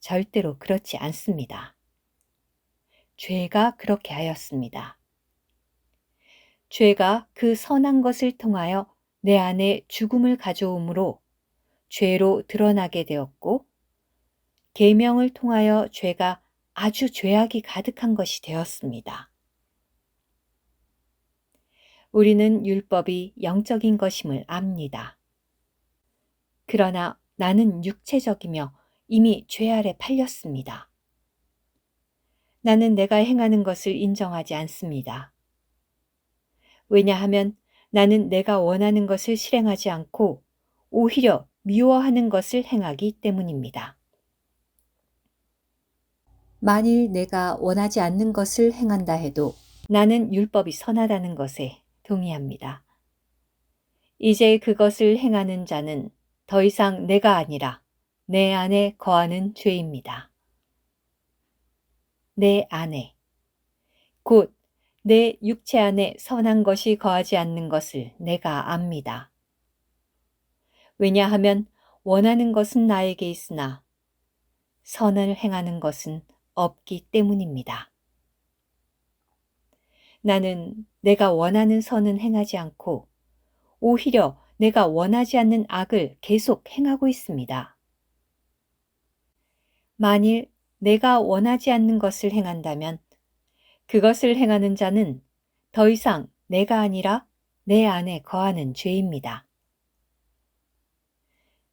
절대로 그렇지 않습니다. 죄가 그렇게 하였습니다. 죄가 그 선한 것을 통하여 내 안에 죽음을 가져오므로 죄로 드러나게 되었고 계명을 통하여 죄가 아주 죄악이 가득한 것이 되었습니다. 우리는 율법이 영적인 것임을 압니다. 그러나 나는 육체적이며 이미 죄 아래 팔렸습니다. 나는 내가 행하는 것을 인정하지 않습니다. 왜냐하면 나는 내가 원하는 것을 실행하지 않고 오히려 미워하는 것을 행하기 때문입니다. 만일 내가 원하지 않는 것을 행한다 해도 나는 율법이 선하다는 것에 동의합니다. 이제 그것을 행하는 자는 더 이상 내가 아니라 내 안에 거하는 죄입니다. 내 안에, 곧 내 육체 안에 선한 것이 거하지 않는 것을 내가 압니다. 왜냐하면 원하는 것은 나에게 있으나 선을 행하는 것은 없기 때문입니다. 나는 내가 원하는 선은 행하지 않고 오히려 내가 원하지 않는 악을 계속 행하고 있습니다. 만일 내가 원하지 않는 것을 행한다면 그것을 행하는 자는 더 이상 내가 아니라 내 안에 거하는 죄입니다.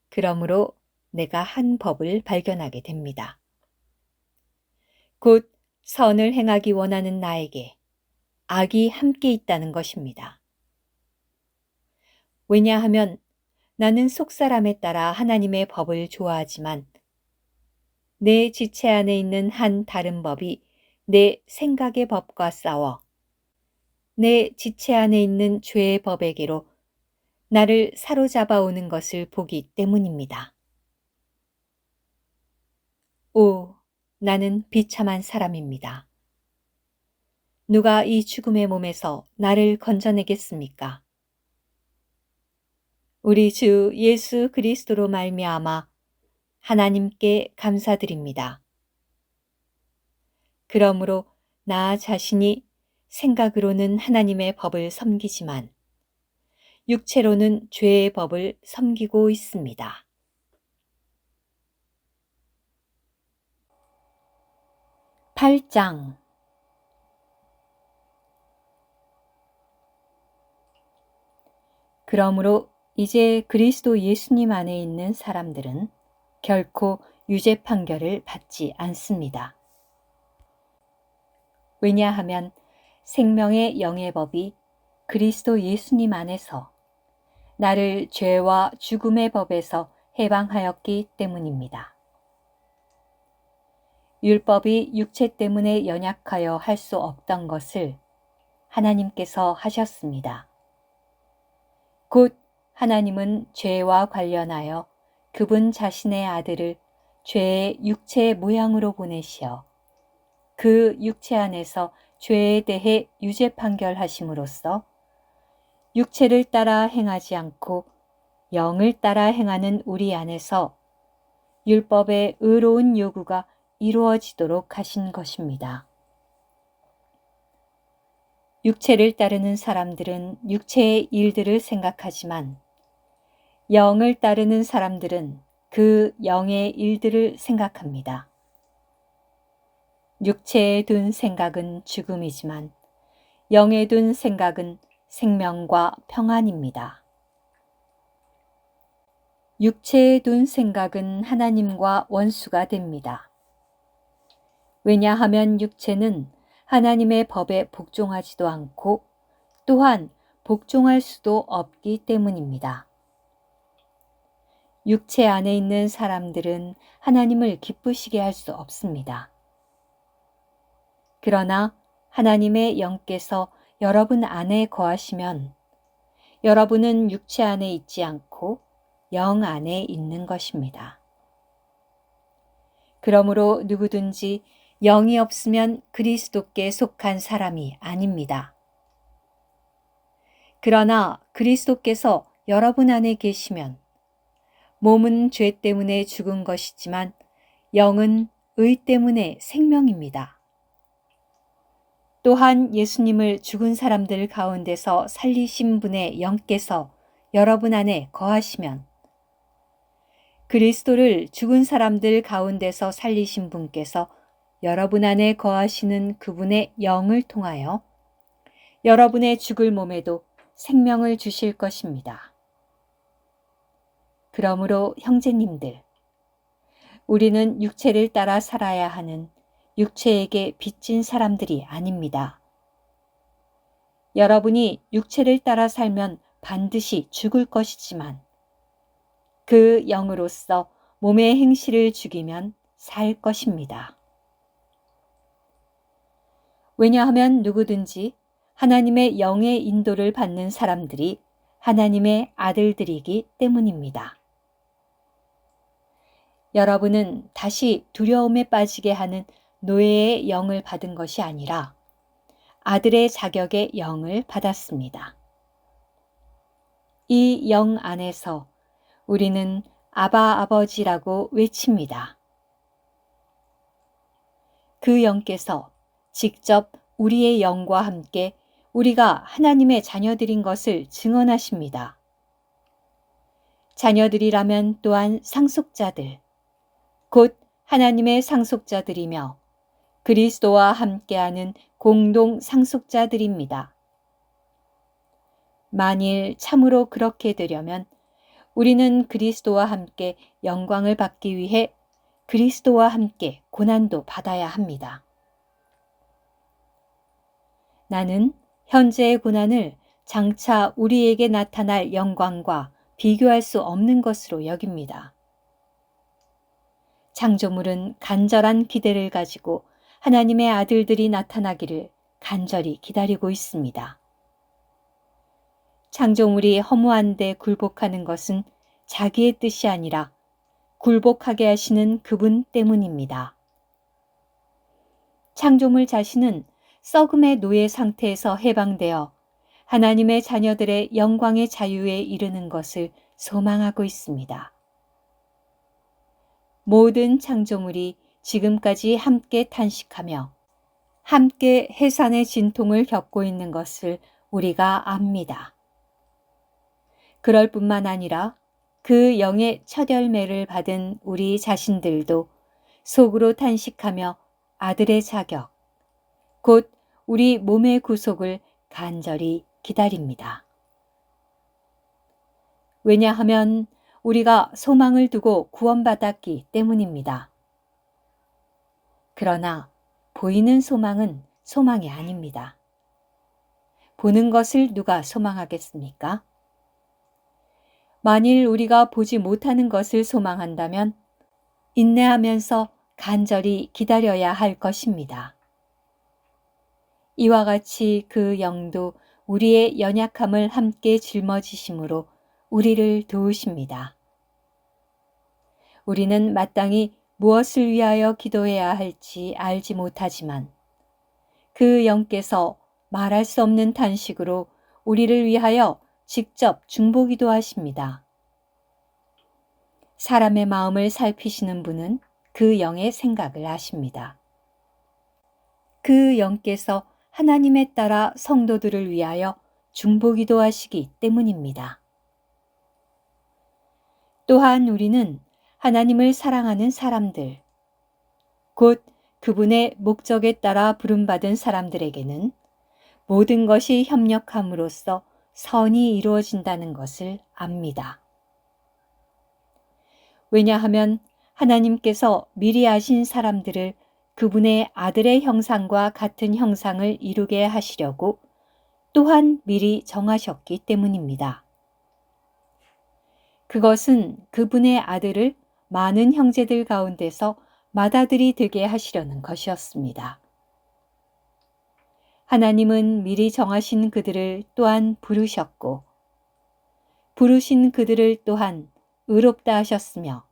그러므로 내가 한 법을 발견하게 됩니다. 곧 선을 행하기 원하는 나에게 악이 함께 있다는 것입니다. 왜냐하면 나는 속사람에 따라 하나님의 법을 좋아하지만 내 지체 안에 있는 한 다른 법이 내 생각의 법과 싸워 내 지체 안에 있는 죄의 법에게로 나를 사로잡아 오는 것을 보기 때문입니다. 오, 나는 비참한 사람입니다. 누가 이 죽음의 몸에서 나를 건져내겠습니까? 우리 주 예수 그리스도로 말미암아 하나님께 감사드립니다. 그러므로 나 자신이 생각으로는 하나님의 법을 섬기지만 육체로는 죄의 법을 섬기고 있습니다. (8장) 그러므로 이제 그리스도 예수님 안에 있는 사람들은 결코 유죄 판결을 받지 않습니다. 왜냐하면 생명의 영의 법이 그리스도 예수님 안에서 나를 죄와 죽음의 법에서 해방하였기 때문입니다. 율법이 육체 때문에 연약하여 할 수 없던 것을 하나님께서 하셨습니다. 곧 하나님은 죄와 관련하여 그분 자신의 아들을 죄의 육체의 모양으로 보내시어 그 육체 안에서 죄에 대해 유죄 판결하심으로써 육체를 따라 행하지 않고 영을 따라 행하는 우리 안에서 율법의 의로운 요구가 이루어지도록 하신 것입니다. 육체를 따르는 사람들은 육체의 일들을 생각하지만 영을 따르는 사람들은 그 영의 일들을 생각합니다. 육체에 둔 생각은 죽음이지만 영에 둔 생각은 생명과 평안입니다. 육체에 둔 생각은 하나님과 원수가 됩니다. 왜냐하면 육체는 하나님의 법에 복종하지도 않고 또한 복종할 수도 없기 때문입니다. 육체 안에 있는 사람들은 하나님을 기쁘시게 할 수 없습니다. 그러나 하나님의 영께서 여러분 안에 거하시면 여러분은 육체 안에 있지 않고 영 안에 있는 것입니다. 그러므로 누구든지 영이 없으면 그리스도께 속한 사람이 아닙니다. 그러나 그리스도께서 여러분 안에 계시면 몸은 죄 때문에 죽은 것이지만 영은 의 때문에 생명입니다. 또한 예수님을 죽은 사람들 가운데서 살리신 분의 영께서 여러분 안에 거하시면 그리스도를 죽은 사람들 가운데서 살리신 분께서 여러분 안에 거하시는 그분의 영을 통하여 여러분의 죽을 몸에도 생명을 주실 것입니다. 그러므로 형제님들, 우리는 육체를 따라 살아야 하는 육체에게 빚진 사람들이 아닙니다. 여러분이 육체를 따라 살면 반드시 죽을 것이지만 그 영으로서 몸의 행실을 죽이면 살 것입니다. 왜냐하면 누구든지 하나님의 영의 인도를 받는 사람들이 하나님의 아들들이기 때문입니다. 여러분은 다시 두려움에 빠지게 하는 노예의 영을 받은 것이 아니라 아들의 자격의 영을 받았습니다. 이 영 안에서 우리는 아바 아버지라고 외칩니다. 그 영께서 직접 우리의 영과 함께 우리가 하나님의 자녀들인 것을 증언하십니다. 자녀들이라면 또한 상속자들, 곧 하나님의 상속자들이며 그리스도와 함께하는 공동 상속자들입니다. 만일 참으로 그렇게 되려면 우리는 그리스도와 함께 영광을 받기 위해 그리스도와 함께 고난도 받아야 합니다. 나는 현재의 고난을 장차 우리에게 나타날 영광과 비교할 수 없는 것으로 여깁니다. 창조물은 간절한 기대를 가지고 하나님의 아들들이 나타나기를 간절히 기다리고 있습니다. 창조물이 허무한데 굴복하는 것은 자기의 뜻이 아니라 굴복하게 하시는 그분 때문입니다. 창조물 자신은 썩음의 노예 상태에서 해방되어 하나님의 자녀들의 영광의 자유에 이르는 것을 소망하고 있습니다. 모든 창조물이 지금까지 함께 탄식하며 함께 해산의 진통을 겪고 있는 것을 우리가 압니다. 그럴 뿐만 아니라 그 영의 첫 열매를 받은 우리 자신들도 속으로 탄식하며 아들의 자격, 곧 우리 몸의 구속을 간절히 기다립니다. 왜냐하면 우리가 소망을 두고 구원받았기 때문입니다. 그러나 보이는 소망은 소망이 아닙니다. 보는 것을 누가 소망하겠습니까? 만일 우리가 보지 못하는 것을 소망한다면 인내하면서 간절히 기다려야 할 것입니다. 이와 같이 그 영도 우리의 연약함을 함께 짊어지심으로 우리를 도우십니다. 우리는 마땅히 무엇을 위하여 기도해야 할지 알지 못하지만 그 영께서 말할 수 없는 탄식으로 우리를 위하여 직접 중보기도 하십니다. 사람의 마음을 살피시는 분은 그 영의 생각을 아십니다. 그 영께서 하나님에 따라 성도들을 위하여 중보기도 하시기 때문입니다. 또한 우리는 하나님을 사랑하는 사람들, 곧 그분의 목적에 따라 부름받은 사람들에게는 모든 것이 협력함으로써 선이 이루어진다는 것을 압니다. 왜냐하면 하나님께서 미리 아신 사람들을 그분의 아들의 형상과 같은 형상을 이루게 하시려고 또한 미리 정하셨기 때문입니다. 그것은 그분의 아들을 많은 형제들 가운데서 맏아들이 되게 하시려는 것이었습니다. 하나님은 미리 정하신 그들을 또한 부르셨고, 부르신 그들을 또한 의롭다 하셨으며,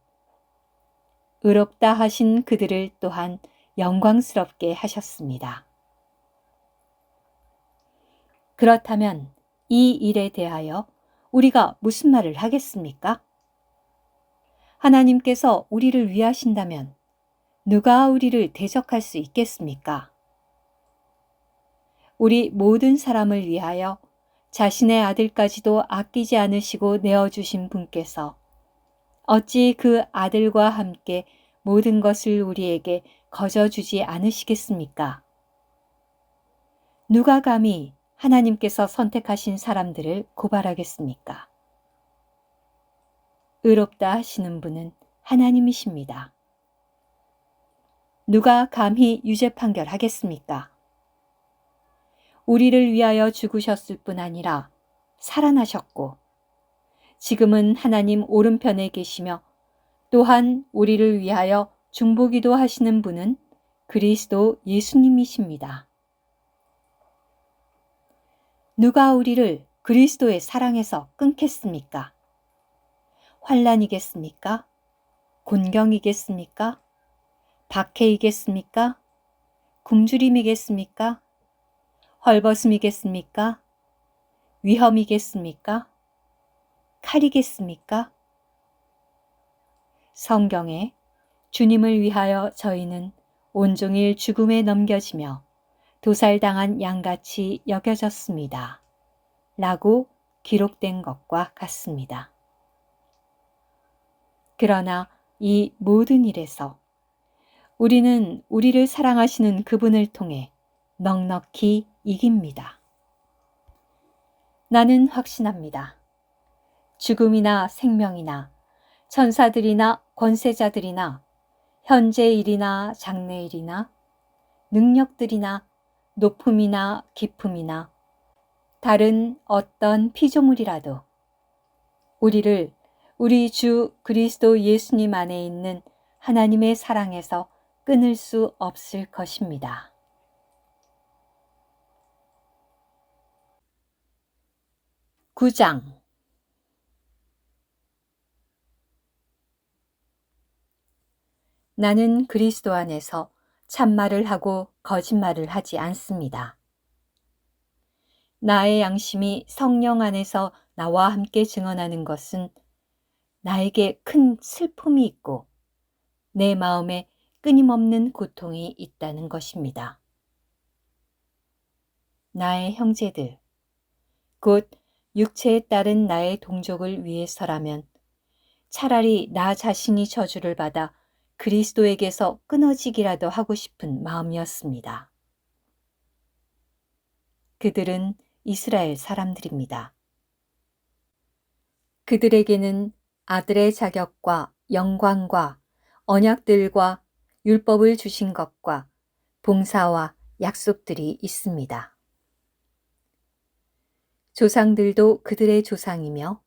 의롭다 하신 그들을 또한 영광스럽게 하셨습니다. 그렇다면 이 일에 대하여 우리가 무슨 말을 하겠습니까? 하나님께서 우리를 위하신다면 누가 우리를 대적할 수 있겠습니까? 우리 모든 사람을 위하여 자신의 아들까지도 아끼지 않으시고 내어주신 분께서 어찌 그 아들과 함께 모든 것을 우리에게 거저주지 않으시겠습니까? 누가 감히 하나님께서 선택하신 사람들을 고발하겠습니까? 의롭다 하시는 분은 하나님이십니다. 누가 감히 유죄 판결하겠습니까? 우리를 위하여 죽으셨을 뿐 아니라 살아나셨고, 지금은 하나님 오른편에 계시며 또한 우리를 위하여 중보기도 하시는 분은 그리스도 예수님이십니다. 누가 우리를 그리스도의 사랑에서 끊겠습니까? 환난이겠습니까? 곤경이겠습니까? 박해이겠습니까? 굶주림이겠습니까? 헐벗음이겠습니까? 위험이겠습니까? 칼이겠습니까? 성경에 주님을 위하여 저희는 온종일 죽음에 넘겨지며 도살당한 양같이 여겨졌습니다. 라고 기록된 것과 같습니다. 그러나 이 모든 일에서 우리는 우리를 사랑하시는 그분을 통해 넉넉히 이깁니다. 나는 확신합니다. 죽음이나 생명이나 천사들이나 권세자들이나 현재일이나 장래일이나 능력들이나 높음이나 깊음이나 다른 어떤 피조물이라도 우리를 우리 주 그리스도 예수님 안에 있는 하나님의 사랑에서 끊을 수 없을 것입니다. (9장) 나는 그리스도 안에서 참말을 하고 거짓말을 하지 않습니다. 나의 양심이 성령 안에서 나와 함께 증언하는 것은 나에게 큰 슬픔이 있고 내 마음에 끊임없는 고통이 있다는 것입니다. 나의 형제들, 곧 육체에 따른 나의 동족을 위해서라면 차라리 나 자신이 저주를 받아 그리스도에게서 끊어지기라도 하고 싶은 마음이었습니다. 그들은 이스라엘 사람들입니다. 그들에게는 아들의 자격과 영광과 언약들과 율법을 주신 것과 봉사와 약속들이 있습니다. 조상들도 그들의 조상이며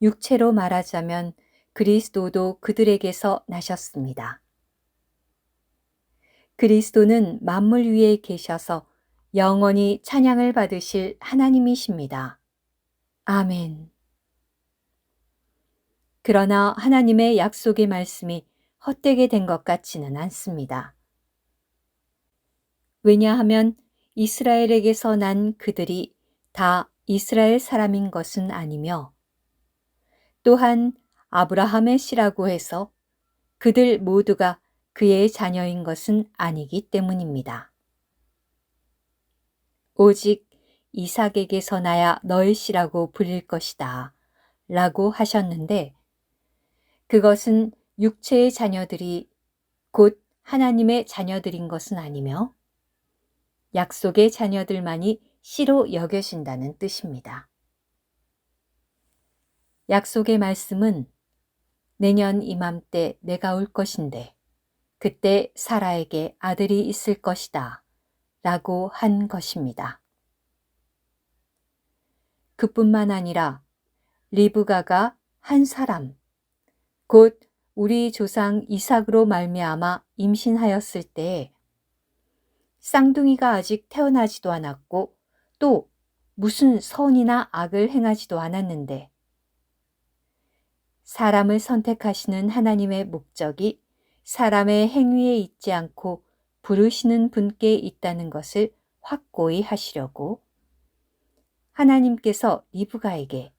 육체로 말하자면 그리스도도 그들에게서 나셨습니다. 그리스도는 만물 위에 계셔서 영원히 찬양을 받으실 하나님이십니다. 아멘. 그러나 하나님의 약속의 말씀이 헛되게 된 것 같지는 않습니다. 왜냐하면 이스라엘에게서 난 그들이 다 이스라엘 사람인 것은 아니며 또한 아브라함의 씨라고 해서 그들 모두가 그의 자녀인 것은 아니기 때문입니다. 오직 이삭에게서 나야 너의 씨라고 불릴 것이다 라고 하셨는데, 그것은 육체의 자녀들이 곧 하나님의 자녀들인 것은 아니며 약속의 자녀들만이 씨로 여겨진다는 뜻입니다. 약속의 말씀은 내년 이맘때 내가 올 것인데 그때 사라에게 아들이 있을 것이다 라고 한 것입니다. 그뿐만 아니라 리브가가 한 사람, 곧 우리 조상 이삭으로 말미암아 임신하였을 때에 쌍둥이가 아직 태어나지도 않았고 또 무슨 선이나 악을 행하지도 않았는데 사람을 선택하시는 하나님의 목적이 사람의 행위에 있지 않고 부르시는 분께 있다는 것을 확고히 하시려고 하나님께서 리브가에게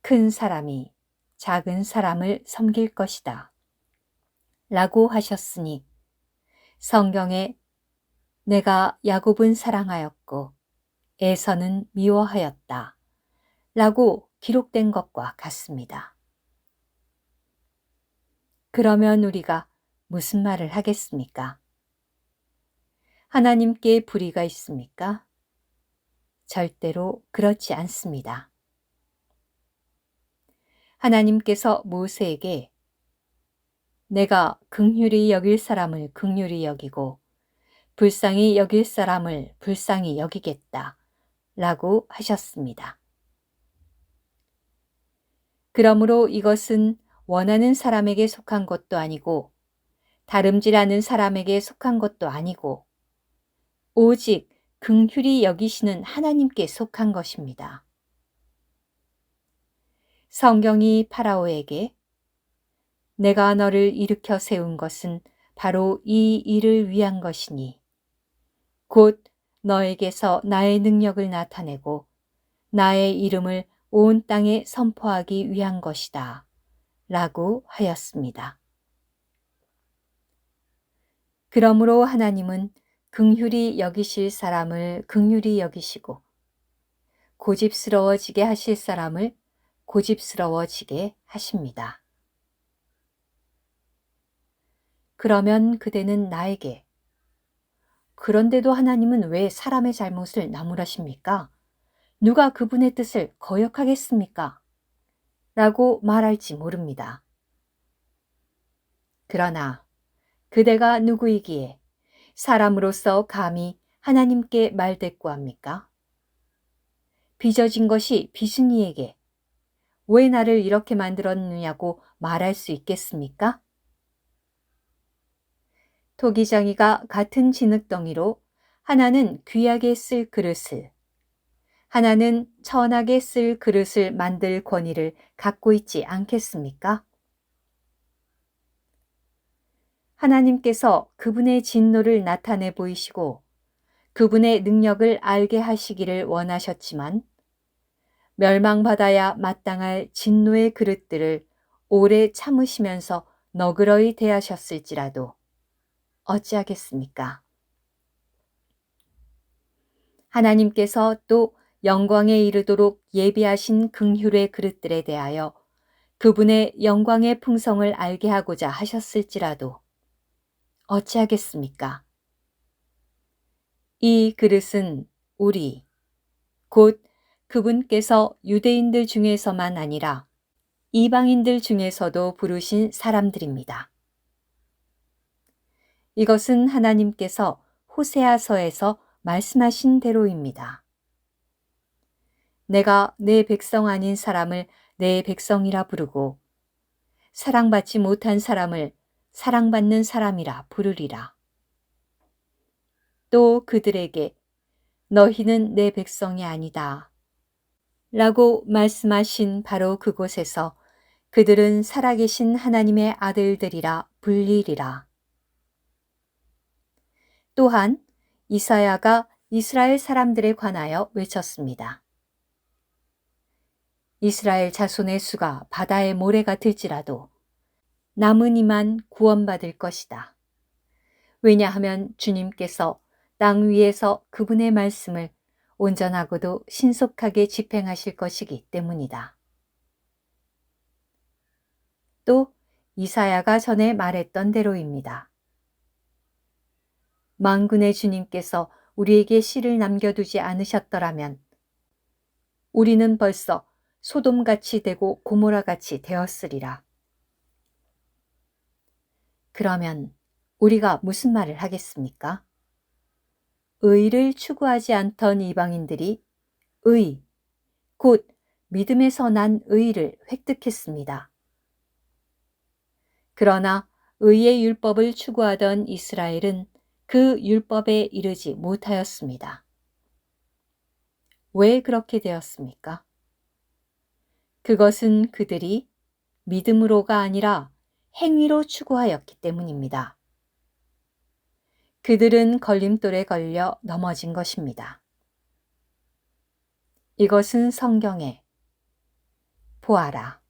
큰 사람이 작은 사람을 섬길 것이다 라고 하셨으니 성경에 내가 야곱은 사랑하였고 에서는 미워하였다 라고 기록된 것과 같습니다. 그러면 우리가 무슨 말을 하겠습니까? 하나님께 불의가 있습니까? 절대로 그렇지 않습니다. 하나님께서 모세에게 내가 긍휼히 여길 사람을 긍휼히 여기고 불쌍히 여길 사람을 불쌍히 여기겠다 라고 하셨습니다. 그러므로 이것은 원하는 사람에게 속한 것도 아니고 다름질하는 사람에게 속한 것도 아니고 오직 긍휼히 여기시는 하나님께 속한 것입니다. 성경이 파라오에게 내가 너를 일으켜 세운 것은 바로 이 일을 위한 것이니 곧 너에게서 나의 능력을 나타내고 나의 이름을 온 땅에 선포하기 위한 것이다 라고 하였습니다. 그러므로 하나님은 긍휼히 여기실 사람을 긍휼히 여기시고 고집스러워지게 하실 사람을 고집스러워지게 하십니다. 그러면 그대는 나에게 그런데도 하나님은 왜 사람의 잘못을 나무라십니까? 누가 그분의 뜻을 거역하겠습니까? 라고 말할지 모릅니다. 그러나 그대가 누구이기에 사람으로서 감히 하나님께 말대꾸합니까? 빚어진 것이 빚은이에게 왜 나를 이렇게 만들었느냐고 말할 수 있겠습니까? 토기장이가 같은 진흙덩이로 하나는 귀하게 쓸 그릇을, 하나는 천하게 쓸 그릇을 만들 권위를 갖고 있지 않겠습니까? 하나님께서 그분의 진노를 나타내 보이시고 그분의 능력을 알게 하시기를 원하셨지만 멸망받아야 마땅할 진노의 그릇들을 오래 참으시면서 너그러이 대하셨을지라도 어찌하겠습니까? 하나님께서 또 영광에 이르도록 예비하신 긍휼의 그릇들에 대하여 그분의 영광의 풍성을 알게 하고자 하셨을지라도 어찌하겠습니까? 이 그릇은 우리, 곧 그분께서 유대인들 중에서만 아니라 이방인들 중에서도 부르신 사람들입니다. 이것은 하나님께서 호세아서에서 말씀하신 대로입니다. 내가 내 백성 아닌 사람을 내 백성이라 부르고 사랑받지 못한 사람을 사랑받는 사람이라 부르리라. 또 그들에게 너희는 내 백성이 아니다 라고 말씀하신 바로 그곳에서 그들은 살아계신 하나님의 아들들이라 불리리라. 또한 이사야가 이스라엘 사람들에 관하여 외쳤습니다. 이스라엘 자손의 수가 바다의 모래 같을지라도 남은 이만 구원받을 것이다. 왜냐하면 주님께서 땅 위에서 그분의 말씀을 온전하고도 신속하게 집행하실 것이기 때문이다. 또 이사야가 전에 말했던 대로입니다. 만군의 주님께서 우리에게 씨를 남겨두지 않으셨더라면 우리는 벌써 소돔같이 되고 고모라같이 되었으리라. 그러면 우리가 무슨 말을 하겠습니까? 의를 추구하지 않던 이방인들이 의, 곧 믿음에서 난 의를 획득했습니다. 그러나 의의 율법을 추구하던 이스라엘은 그 율법에 이르지 못하였습니다. 왜 그렇게 되었습니까? 그것은 그들이 믿음으로가 아니라 행위로 추구하였기 때문입니다. 그들은 걸림돌에 걸려 넘어진 것입니다. 이것은 성경에 보아라,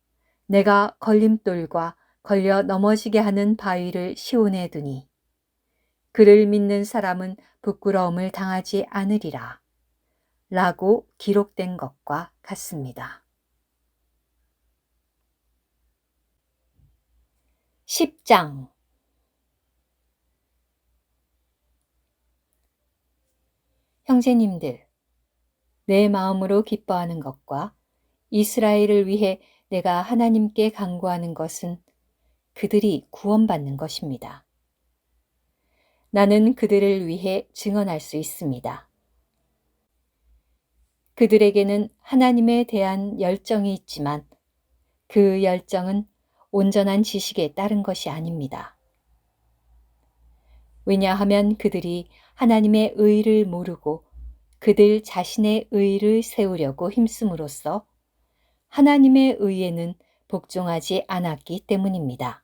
내가 걸림돌과 걸려 넘어지게 하는 바위를 시온에 두니 그를 믿는 사람은 부끄러움을 당하지 않으리라 라고 기록된 것과 같습니다. 10장 형제님들, 내 마음으로 기뻐하는 것과 이스라엘을 위해 내가 하나님께 간구하는 것은 그들이 구원받는 것입니다. 나는 그들을 위해 증언할 수 있습니다. 그들에게는 하나님에 대한 열정이 있지만 그 열정은 온전한 지식에 따른 것이 아닙니다. 왜냐하면 그들이 하나님의 의를 모르고 그들 자신의 의를 세우려고 힘쓰므로써 하나님의 의에는 복종하지 않았기 때문입니다.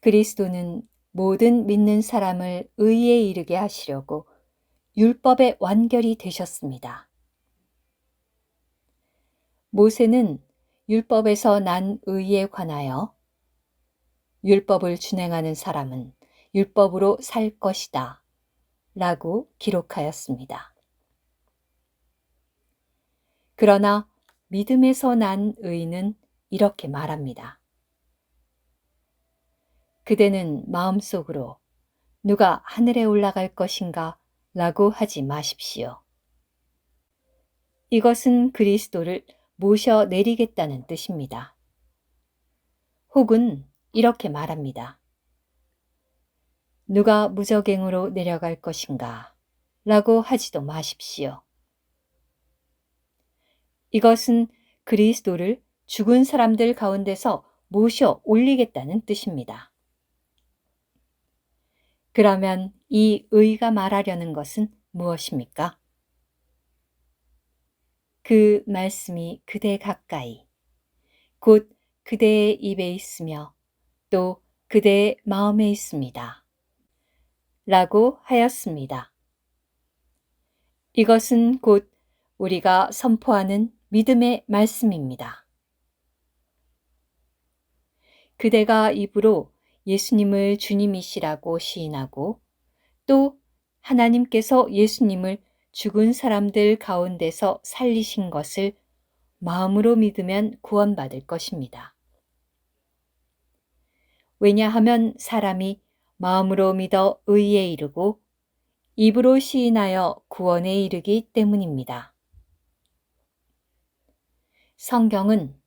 그리스도는 모든 믿는 사람을 의에 이르게 하시려고 율법의 완결이 되셨습니다. 모세는 율법에서 난 의에 관하여 율법을 준행하는 사람은 율법으로 살 것이다 라고 기록하였습니다. 그러나 믿음에서 난 의는 이렇게 말합니다. 그대는 마음속으로 누가 하늘에 올라갈 것인가 라고 하지 마십시오. 이것은 그리스도를 모셔 내리겠다는 뜻입니다. 혹은 이렇게 말합니다. 누가 무저갱으로 내려갈 것인가 라고 하지도 마십시오. 이것은 그리스도를 죽은 사람들 가운데서 모셔 올리겠다는 뜻입니다. 그러면 이 의가 말하려는 것은 무엇입니까? 그 말씀이 그대 가까이, 곧 그대의 입에 있으며 또 그대의 마음에 있습니다. 라고 하였습니다. 이것은 곧 우리가 선포하는 믿음의 말씀입니다. 그대가 입으로 예수님을 주님이시라고 시인하고 또 하나님께서 예수님을 죽은 사람들 가운데서 살리신 것을 마음으로 믿으면 구원받을 것입니다. 왜냐하면 사람이 마음으로 믿어 의에 이르고 입으로 시인하여 구원에 이르기 때문입니다. 성경은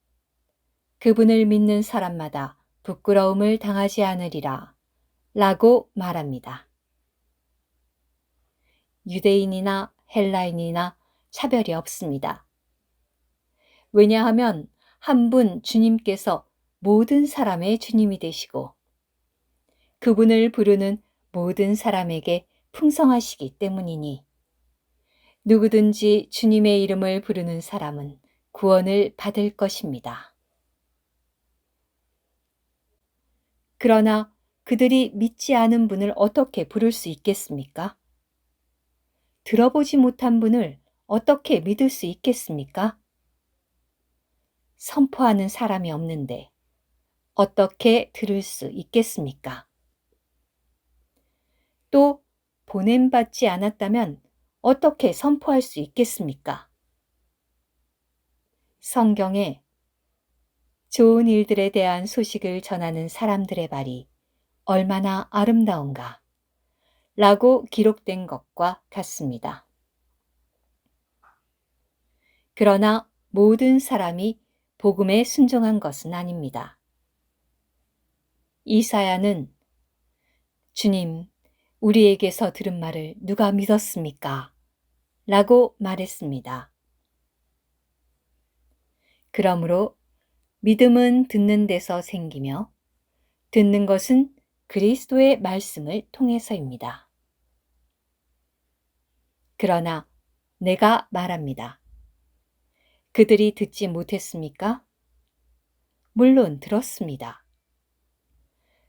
그분을 믿는 사람마다 부끄러움을 당하지 않으리라 라고 말합니다. 유대인이나 헬라인이나 차별이 없습니다. 왜냐하면 한 분 주님께서 모든 사람의 주님이 되시고 그분을 부르는 모든 사람에게 풍성하시기 때문이니 누구든지 주님의 이름을 부르는 사람은 구원을 받을 것입니다. 그러나 그들이 믿지 않은 분을 어떻게 부를 수 있겠습니까? 들어보지 못한 분을 어떻게 믿을 수 있겠습니까? 선포하는 사람이 없는데 어떻게 들을 수 있겠습니까? 또 보냄받지 않았다면 어떻게 선포할 수 있겠습니까? 성경에 좋은 일들에 대한 소식을 전하는 사람들의 말이 얼마나 아름다운가 라고 기록된 것과 같습니다. 그러나 모든 사람이 복음에 순종한 것은 아닙니다. 이사야는 주님, 우리에게서 들은 말을 누가 믿었습니까? 라고 말했습니다. 그러므로 믿음은 듣는 데서 생기며 듣는 것은 그리스도의 말씀을 통해서입니다. 그러나 내가 말합니다. 그들이 듣지 못했습니까? 물론 들었습니다.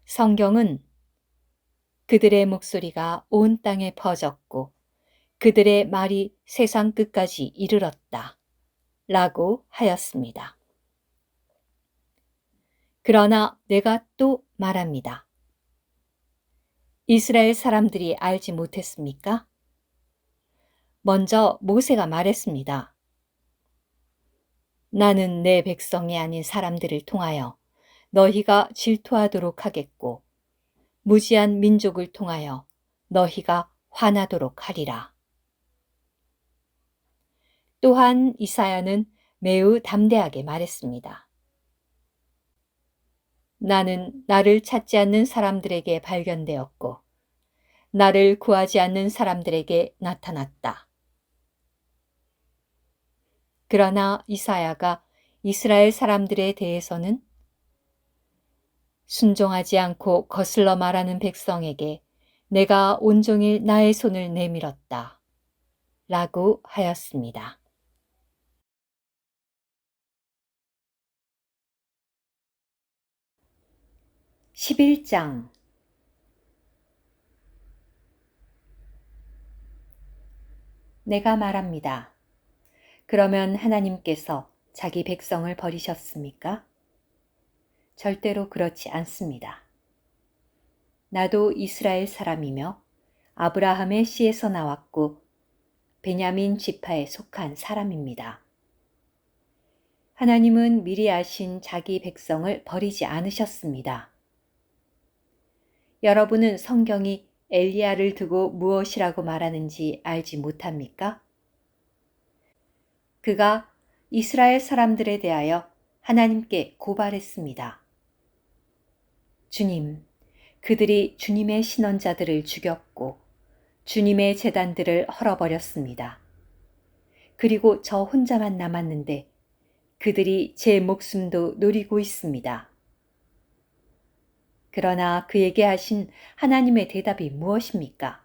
성경은 그들의 목소리가 온 땅에 퍼졌고 그들의 말이 세상 끝까지 이르렀다 라고 하였습니다. 그러나 내가 또 말합니다. 이스라엘 사람들이 알지 못했습니까? 먼저 모세가 말했습니다. 나는 내 백성이 아닌 사람들을 통하여 너희가 질투하도록 하겠고 무지한 민족을 통하여 너희가 화나도록 하리라. 또한 이사야는 매우 담대하게 말했습니다. 나는 나를 찾지 않는 사람들에게 발견되었고 나를 구하지 않는 사람들에게 나타났다. 그러나 이사야가 이스라엘 사람들에 대해서는 순종하지 않고 거슬러 말하는 백성에게 내가 온종일 나의 손을 내밀었다 라고 하였습니다. 11장 내가 말합니다. 그러면 하나님께서 자기 백성을 버리셨습니까? 절대로 그렇지 않습니다. 나도 이스라엘 사람이며 아브라함의 씨에서 나왔고 베냐민 지파에 속한 사람입니다. 하나님은 미리 아신 자기 백성을 버리지 않으셨습니다. 여러분은 성경이 엘리야를 두고 무엇이라고 말하는지 알지 못합니까? 그가 이스라엘 사람들에 대하여 하나님께 고발했습니다. 주님, 그들이 주님의 신원자들을 죽였고 주님의 제단들을 헐어버렸습니다. 그리고 저 혼자만 남았는데 그들이 제 목숨도 노리고 있습니다. 그러나 그에게 하신 하나님의 대답이 무엇입니까?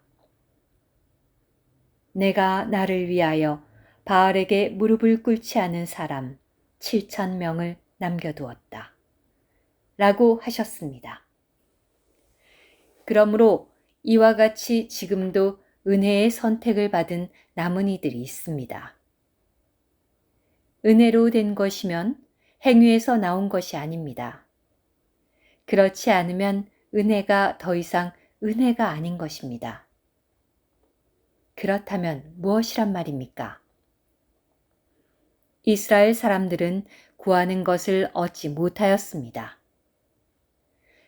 내가 나를 위하여 바알에게 무릎을 꿇지 않은 사람 7,000명을 남겨두었다. 라고 하셨습니다. 그러므로 이와 같이 지금도 은혜의 선택을 받은 남은 이들이 있습니다. 은혜로 된 것이면 행위에서 나온 것이 아닙니다. 그렇지 않으면 은혜가 더 이상 은혜가 아닌 것입니다. 그렇다면 무엇이란 말입니까? 이스라엘 사람들은 구하는 것을 얻지 못하였습니다.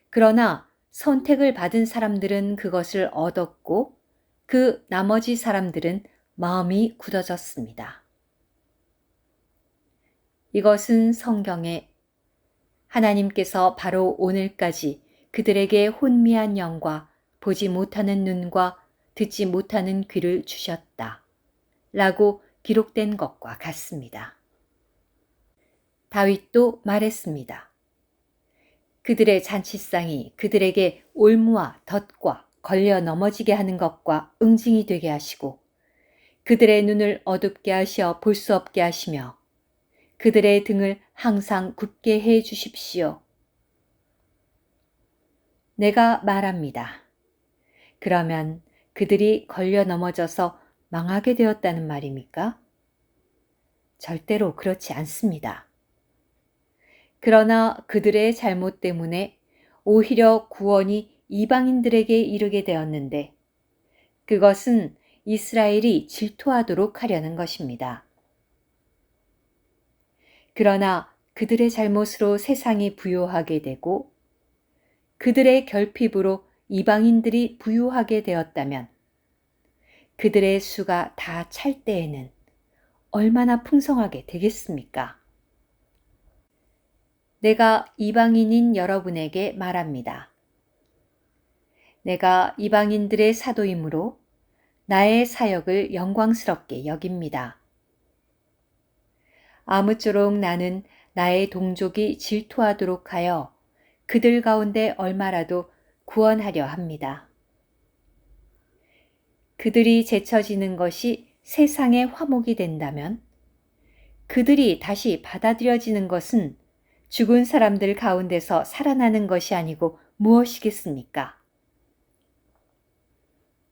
그러나 선택을 받은 사람들은 그것을 얻었고 그 나머지 사람들은 마음이 굳어졌습니다. 이것은 성경에 하나님께서 바로 오늘까지 그들에게 혼미한 영과 보지 못하는 눈과 듣지 못하는 귀를 주셨다. 라고 기록된 것과 같습니다. 다윗도 말했습니다. 그들의 잔치상이 그들에게 올무와 덫과 걸려 넘어지게 하는 것과 응징이 되게 하시고 그들의 눈을 어둡게 하시어 볼 수 없게 하시며 그들의 등을 항상 굳게 해 주십시오. 내가 말합니다. 그러면 그들이 걸려 넘어져서 망하게 되었다는 말입니까? 절대로 그렇지 않습니다. 그러나 그들의 잘못 때문에 오히려 구원이 이방인들에게 이르게 되었는데 그것은 이스라엘이 질투하도록 하려는 것입니다. 그러나 그들의 잘못으로 세상이 부요하게 되고 그들의 결핍으로 이방인들이 부유하게 되었다면 그들의 수가 다 찰 때에는 얼마나 풍성하게 되겠습니까? 내가 이방인인 여러분에게 말합니다. 내가 이방인들의 사도이므로 나의 사역을 영광스럽게 여깁니다. 아무쪼록 나는 나의 동족이 질투하도록 하여 그들 가운데 얼마라도 구원하려 합니다. 그들이 제쳐지는 것이 세상의 화목이 된다면 그들이 다시 받아들여지는 것은 죽은 사람들 가운데서 살아나는 것이 아니고 무엇이겠습니까?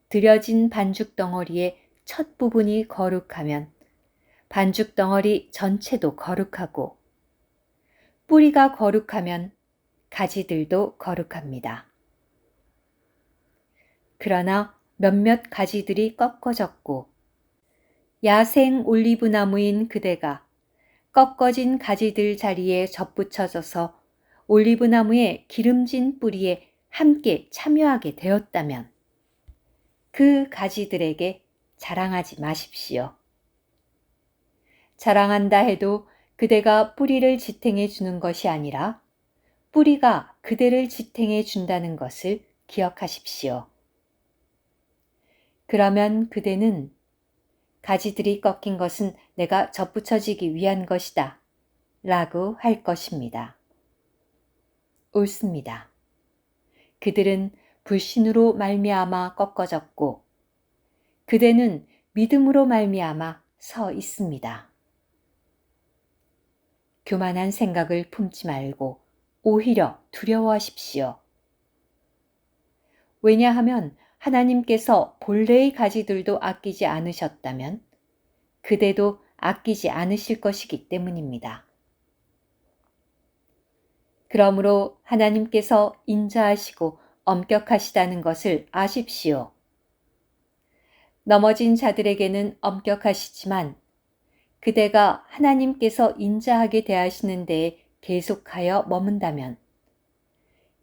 들여진 반죽 덩어리의 첫 부분이 거룩하면 반죽 덩어리 전체도 거룩하고 뿌리가 거룩하면 가지들도 거룩합니다. 그러나 몇몇 가지들이 꺾어졌고 야생 올리브 나무인 그대가 꺾어진 가지들 자리에 접붙여져서 올리브 나무의 기름진 뿌리에 함께 참여하게 되었다면 그 가지들에게 자랑하지 마십시오. 자랑한다 해도 그대가 뿌리를 지탱해 주는 것이 아니라 뿌리가 그대를 지탱해 준다는 것을 기억하십시오. 그러면 그대는 가지들이 꺾인 것은 내가 접붙여지기 위한 것이다 라고 할 것입니다. 옳습니다. 그들은 불신으로 말미암아 꺾어졌고 그대는 믿음으로 말미암아 서 있습니다. 교만한 생각을 품지 말고 오히려 두려워하십시오. 왜냐하면 하나님께서 본래의 가지들도 아끼지 않으셨다면 그대도 아끼지 않으실 것이기 때문입니다. 그러므로 하나님께서 인자하시고 엄격하시다는 것을 아십시오. 넘어진 자들에게는 엄격하시지만 그대가 하나님께서 인자하게 대하시는 데에 계속하여 머문다면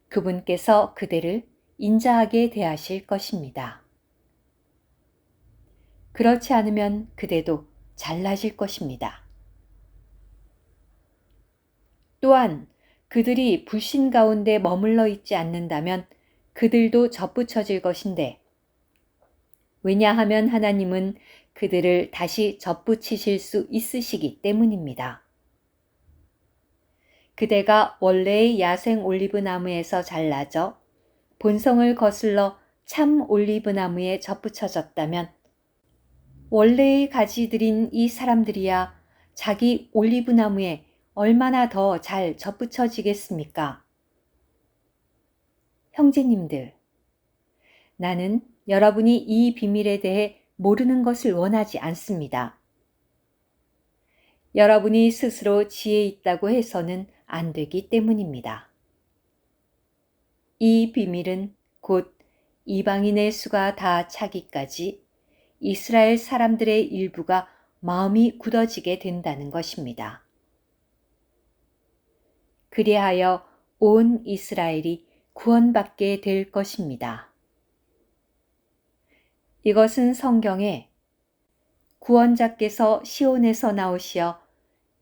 그분께서 그대를 인자하게 대하실 것입니다. 그렇지 않으면 그대도 잘나질 것입니다. 또한 그들이 불신 가운데 머물러 있지 않는다면 그들도 접붙여질 것인데 왜냐하면 하나님은 그들을 다시 접붙이실 수 있으시기 때문입니다. 그대가 원래의 야생 올리브 나무에서 잘라져 본성을 거슬러 참 올리브 나무에 접붙여졌다면 원래의 가지들인 이 사람들이야 자기 올리브 나무에 얼마나 더 잘 접붙여지겠습니까? 형제님들, 나는 여러분이 이 비밀에 대해 모르는 것을 원하지 않습니다. 여러분이 스스로 지혜 있다고 해서는 안 되기 때문입니다. 이 비밀은 곧 이방인의 수가 다 차기까지 이스라엘 사람들의 일부가 마음이 굳어지게 된다는 것입니다. 그리하여 온 이스라엘이 구원받게 될 것입니다. 이것은 성경에 구원자께서 시온에서 나오시어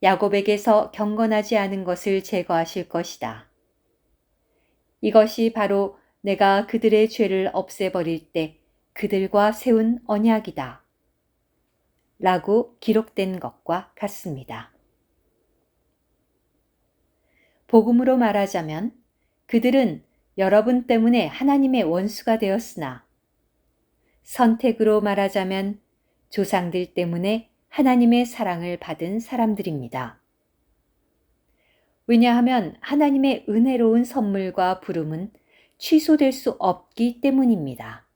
야곱에게서 경건하지 않은 것을 제거하실 것이다. 이것이 바로 내가 그들의 죄를 없애버릴 때 그들과 세운 언약이다. 라고 기록된 것과 같습니다. 복음으로 말하자면 그들은 여러분 때문에 하나님의 원수가 되었으나 선택으로 말하자면 조상들 때문에 하나님의 사랑을 받은 사람들입니다. 왜냐하면 하나님의 은혜로운 선물과 부름은 취소될 수 없기 때문입니다.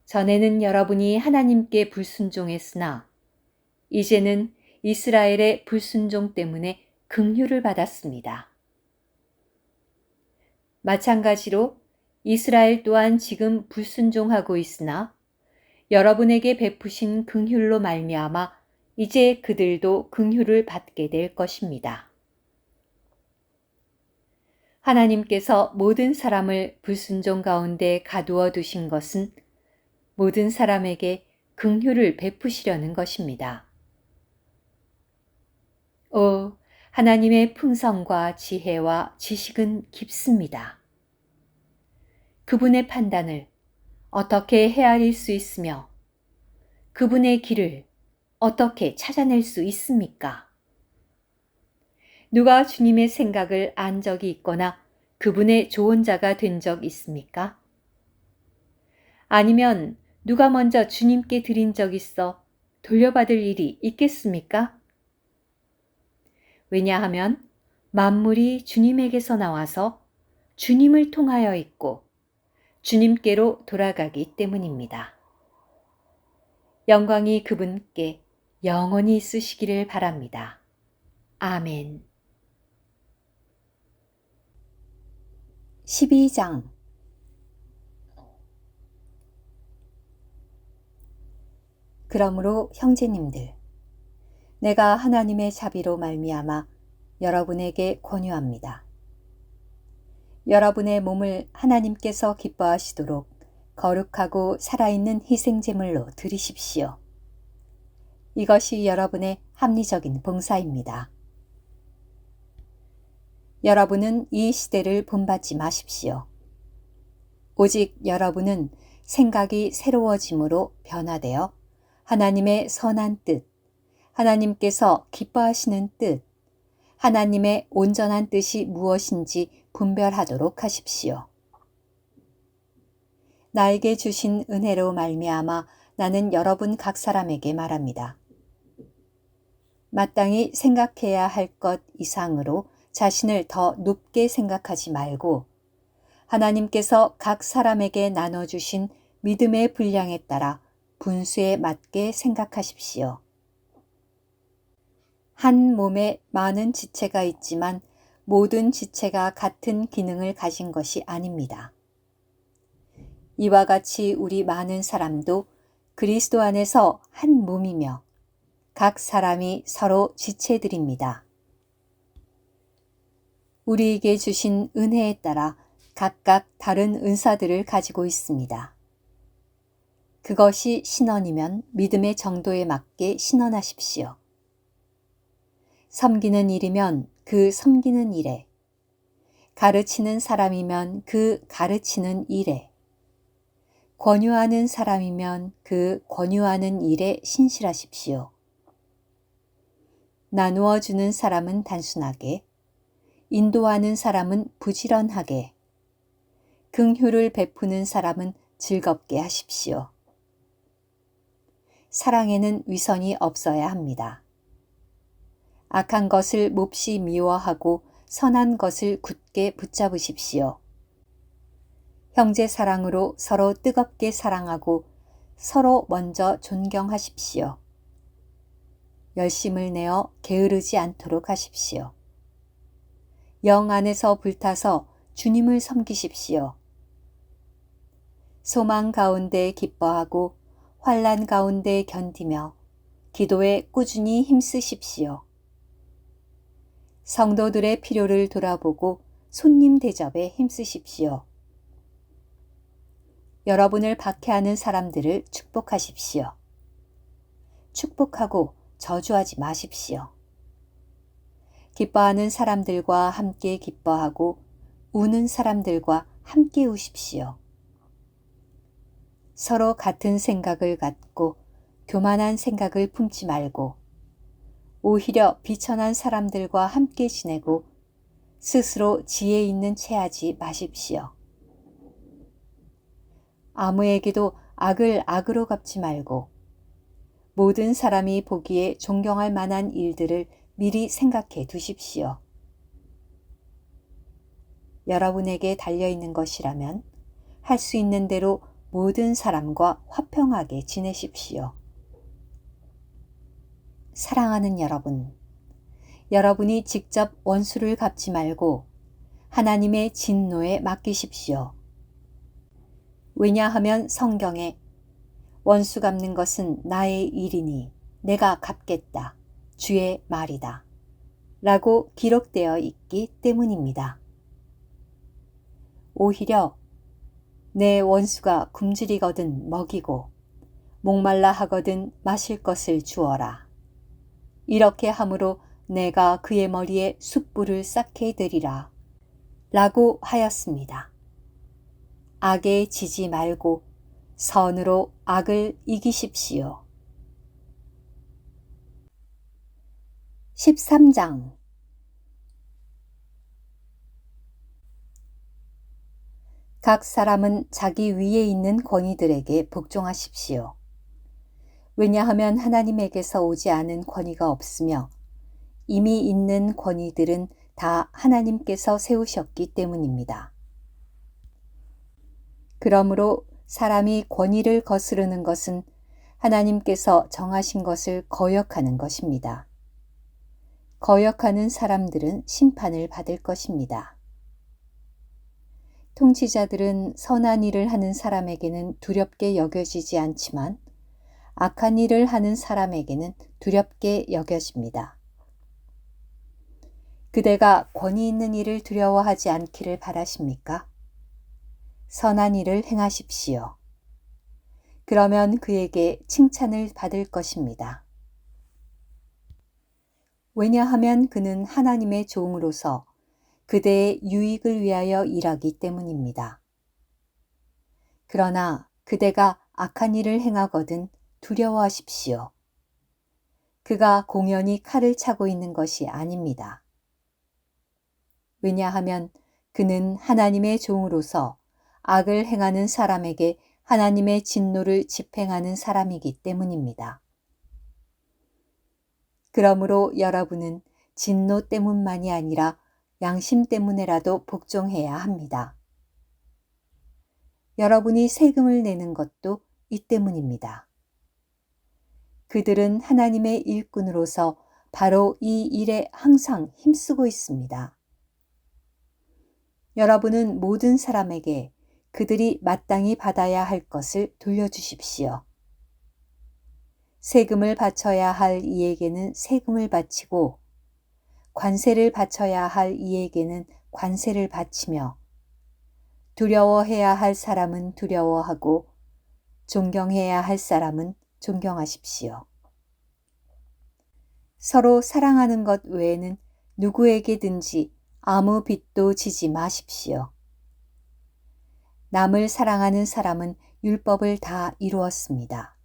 전에는 여러분이 하나님께 불순종했으나 이제는 이스라엘의 불순종 때문에 긍휼을 받았습니다. 마찬가지로 이스라엘 또한 지금 불순종하고 있으나 여러분에게 베푸신 긍휼로 말미암아 이제 그들도 긍휼을 받게 될 것입니다. 하나님께서 모든 사람을 불순종 가운데 가두어 두신 것은 모든 사람에게 긍휼을 베푸시려는 것입니다. 오, 하나님의 풍성과 지혜와 지식은 깊습니다. 그분의 판단을 어떻게 헤아릴 수 있으며 그분의 길을 어떻게 찾아낼 수 있습니까? 누가 주님의 생각을 안 적이 있거나 그분의 조언자가 된 적 있습니까? 아니면 누가 먼저 주님께 드린 적 있어 돌려받을 일이 있겠습니까? 왜냐하면 만물이 주님에게서 나와서 주님을 통하여 있고 주님께로 돌아가기 때문입니다. 영광이 그분께 영원히 있으시기를 바랍니다. 아멘. 12장 그러므로 형제님들, 내가 하나님의 자비로 말미암아 여러분에게 권유합니다. 여러분의 몸을 하나님께서 기뻐하시도록 거룩하고 살아있는 희생제물로 드리십시오. 이것이 여러분의 합리적인 봉사입니다. 여러분은 이 시대를 본받지 마십시오. 오직 여러분은 생각이 새로워짐으로 변화되어 하나님의 선한 뜻, 하나님께서 기뻐하시는 뜻, 하나님의 온전한 뜻이 무엇인지 분별하도록 하십시오. 나에게 주신 은혜로 말미암아 나는 여러분 각 사람에게 말합니다. 마땅히 생각해야 할 것 이상으로 자신을 더 높게 생각하지 말고 하나님께서 각 사람에게 나눠주신 믿음의 분량에 따라 분수에 맞게 생각하십시오. 한 몸에 많은 지체가 있지만 모든 지체가 같은 기능을 가진 것이 아닙니다. 이와 같이 우리 많은 사람도 그리스도 안에서 한 몸이며 각 사람이 서로 지체들입니다. 우리에게 주신 은혜에 따라 각각 다른 은사들을 가지고 있습니다. 그것이 신원이면 믿음의 정도에 맞게 신원하십시오. 섬기는 일이면 그 섬기는 일에, 가르치는 사람이면 그 가르치는 일에, 권유하는 사람이면 그 권유하는 일에 신실하십시오. 나누어 주는 사람은 단순하게, 인도하는 사람은 부지런하게, 긍휼을 베푸는 사람은 즐겁게 하십시오. 사랑에는 위선이 없어야 합니다. 악한 것을 몹시 미워하고 선한 것을 굳게 붙잡으십시오. 형제 사랑으로 서로 뜨겁게 사랑하고 서로 먼저 존경하십시오. 열심을 내어 게으르지 않도록 하십시오. 영 안에서 불타서 주님을 섬기십시오. 소망 가운데 기뻐하고 환난 가운데 견디며 기도에 꾸준히 힘쓰십시오. 성도들의 필요를 돌아보고 손님 대접에 힘쓰십시오. 여러분을 박해하는 사람들을 축복하십시오. 축복하고 저주하지 마십시오. 기뻐하는 사람들과 함께 기뻐하고 우는 사람들과 함께 우십시오. 서로 같은 생각을 갖고 교만한 생각을 품지 말고 오히려 비천한 사람들과 함께 지내고 스스로 지혜 있는 체하지 마십시오. 아무에게도 악을 악으로 갚지 말고 모든 사람이 보기에 존경할 만한 일들을 미리 생각해 두십시오. 여러분에게 달려있는 것이라면 할 수 있는 대로 모든 사람과 화평하게 지내십시오. 사랑하는 여러분, 여러분이 직접 원수를 갚지 말고 하나님의 진노에 맡기십시오. 왜냐하면 성경에 원수 갚는 것은 나의 일이니 내가 갚겠다. 주의 말이다. 라고 기록되어 있기 때문입니다. 오히려 내 원수가 굶주리거든 먹이고 목말라 하거든 마실 것을 주어라. 이렇게 함으로 내가 그의 머리에 숯불을 쌓게 되리라. 라고 하였습니다. 악에 지지 말고 선으로 악을 이기십시오. 13장 각 사람은 자기 위에 있는 권위들에게 복종하십시오. 왜냐하면 하나님에게서 오지 않은 권위가 없으며 이미 있는 권위들은 다 하나님께서 세우셨기 때문입니다. 그러므로 사람이 권위를 거스르는 것은 하나님께서 정하신 것을 거역하는 것입니다. 거역하는 사람들은 심판을 받을 것입니다. 통치자들은 선한 일을 하는 사람에게는 두렵게 여겨지지 않지만 악한 일을 하는 사람에게는 두렵게 여겨집니다. 그대가 권위 있는 일을 두려워하지 않기를 바라십니까? 선한 일을 행하십시오. 그러면 그에게 칭찬을 받을 것입니다. 왜냐하면 그는 하나님의 종으로서 그대의 유익을 위하여 일하기 때문입니다. 그러나 그대가 악한 일을 행하거든 두려워하십시오. 그가 공연히 칼을 차고 있는 것이 아닙니다. 왜냐하면 그는 하나님의 종으로서 악을 행하는 사람에게 하나님의 진노를 집행하는 사람이기 때문입니다. 그러므로 여러분은 진노 때문만이 아니라 양심 때문에라도 복종해야 합니다. 여러분이 세금을 내는 것도 이 때문입니다. 그들은 하나님의 일꾼으로서 바로 이 일에 항상 힘쓰고 있습니다. 여러분은 모든 사람에게 그들이 마땅히 받아야 할 것을 돌려주십시오. 세금을 바쳐야 할 이에게는 세금을 바치고 관세를 바쳐야 할 이에게는 관세를 바치며 두려워해야 할 사람은 두려워하고 존경해야 할 사람은 존경하십시오. 서로 사랑하는 것 외에는 누구에게든지 아무 빚도 지지 마십시오. 남을 사랑하는 사람은 율법을 다 이루었습니다.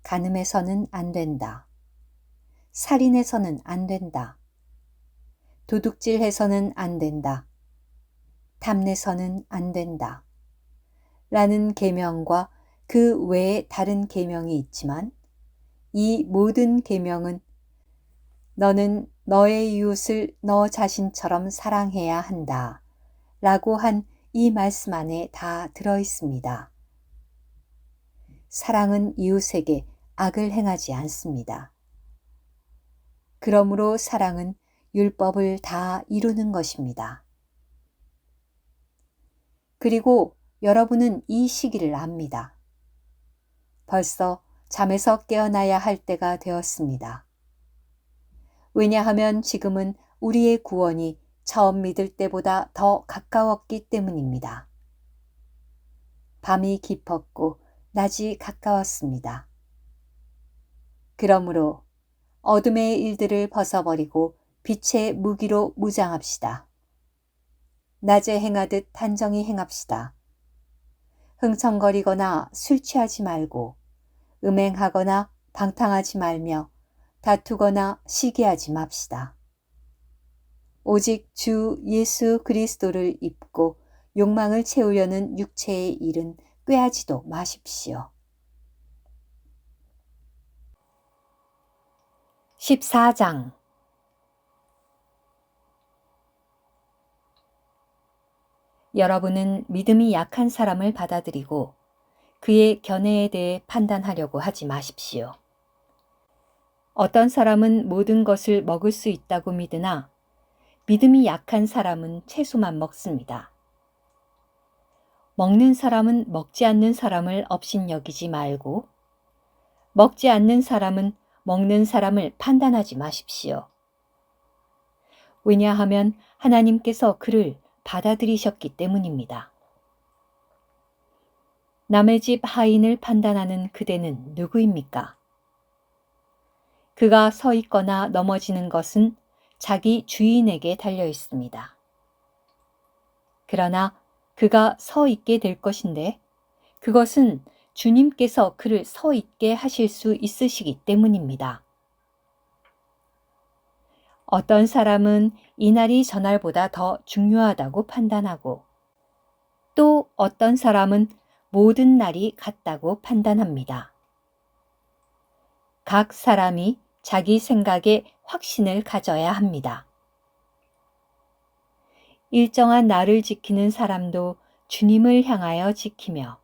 간음해서는 안 된다. 살인해서는 안 된다. 도둑질해서는 안 된다. 탐내서는 안 된다. 라는 계명과 그 외에 다른 계명이 있지만 이 모든 계명은 너는 너의 이웃을 너 자신처럼 사랑해야 한다. 라고 한 이 말씀 안에 다 들어 있습니다. 사랑은 이웃에게 악을 행하지 않습니다. 그러므로 사랑은 율법을 다 이루는 것입니다. 그리고 여러분은 이 시기를 압니다. 벌써 잠에서 깨어나야 할 때가 되었습니다. 왜냐하면 지금은 우리의 구원이 처음 믿을 때보다 더 가까웠기 때문입니다. 밤이 깊었고 낮이 가까웠습니다. 그러므로 어둠의 일들을 벗어버리고 빛의 무기로 무장합시다. 낮에 행하듯 단정히 행합시다. 흥청거리거나 술 취하지 말고 음행하거나 방탕하지 말며 다투거나 시기하지 맙시다. 오직 주 예수 그리스도를 입고 욕망을 채우려는 육체의 일은 꾀하지도 마십시오. 14장 여러분은 믿음이 약한 사람을 받아들이고 그의 견해에 대해 판단하려고 하지 마십시오. 어떤 사람은 모든 것을 먹을 수 있다고 믿으나 믿음이 약한 사람은 채소만 먹습니다. 먹는 사람은 먹지 않는 사람을 업신여기지 말고 먹지 않는 사람은 먹는 사람을 판단하지 마십시오. 왜냐하면 하나님께서 그를 받아들이셨기 때문입니다. 남의 집 하인을 판단하는 그대는 누구입니까? 그가 서 있거나 넘어지는 것은 자기 주인에게 달려 있습니다. 그러나 그가 서 있게 될 것인데 그것은 주님께서 그를 서 있게 하실 수 있으시기 때문입니다. 어떤 사람은 이날이 저날보다 더 중요하다고 판단하고 또 어떤 사람은 모든 날이 같다고 판단합니다. 각 사람이 자기 생각에 확신을 가져야 합니다. 일정한 날을 지키는 사람도 주님을 향하여 지키며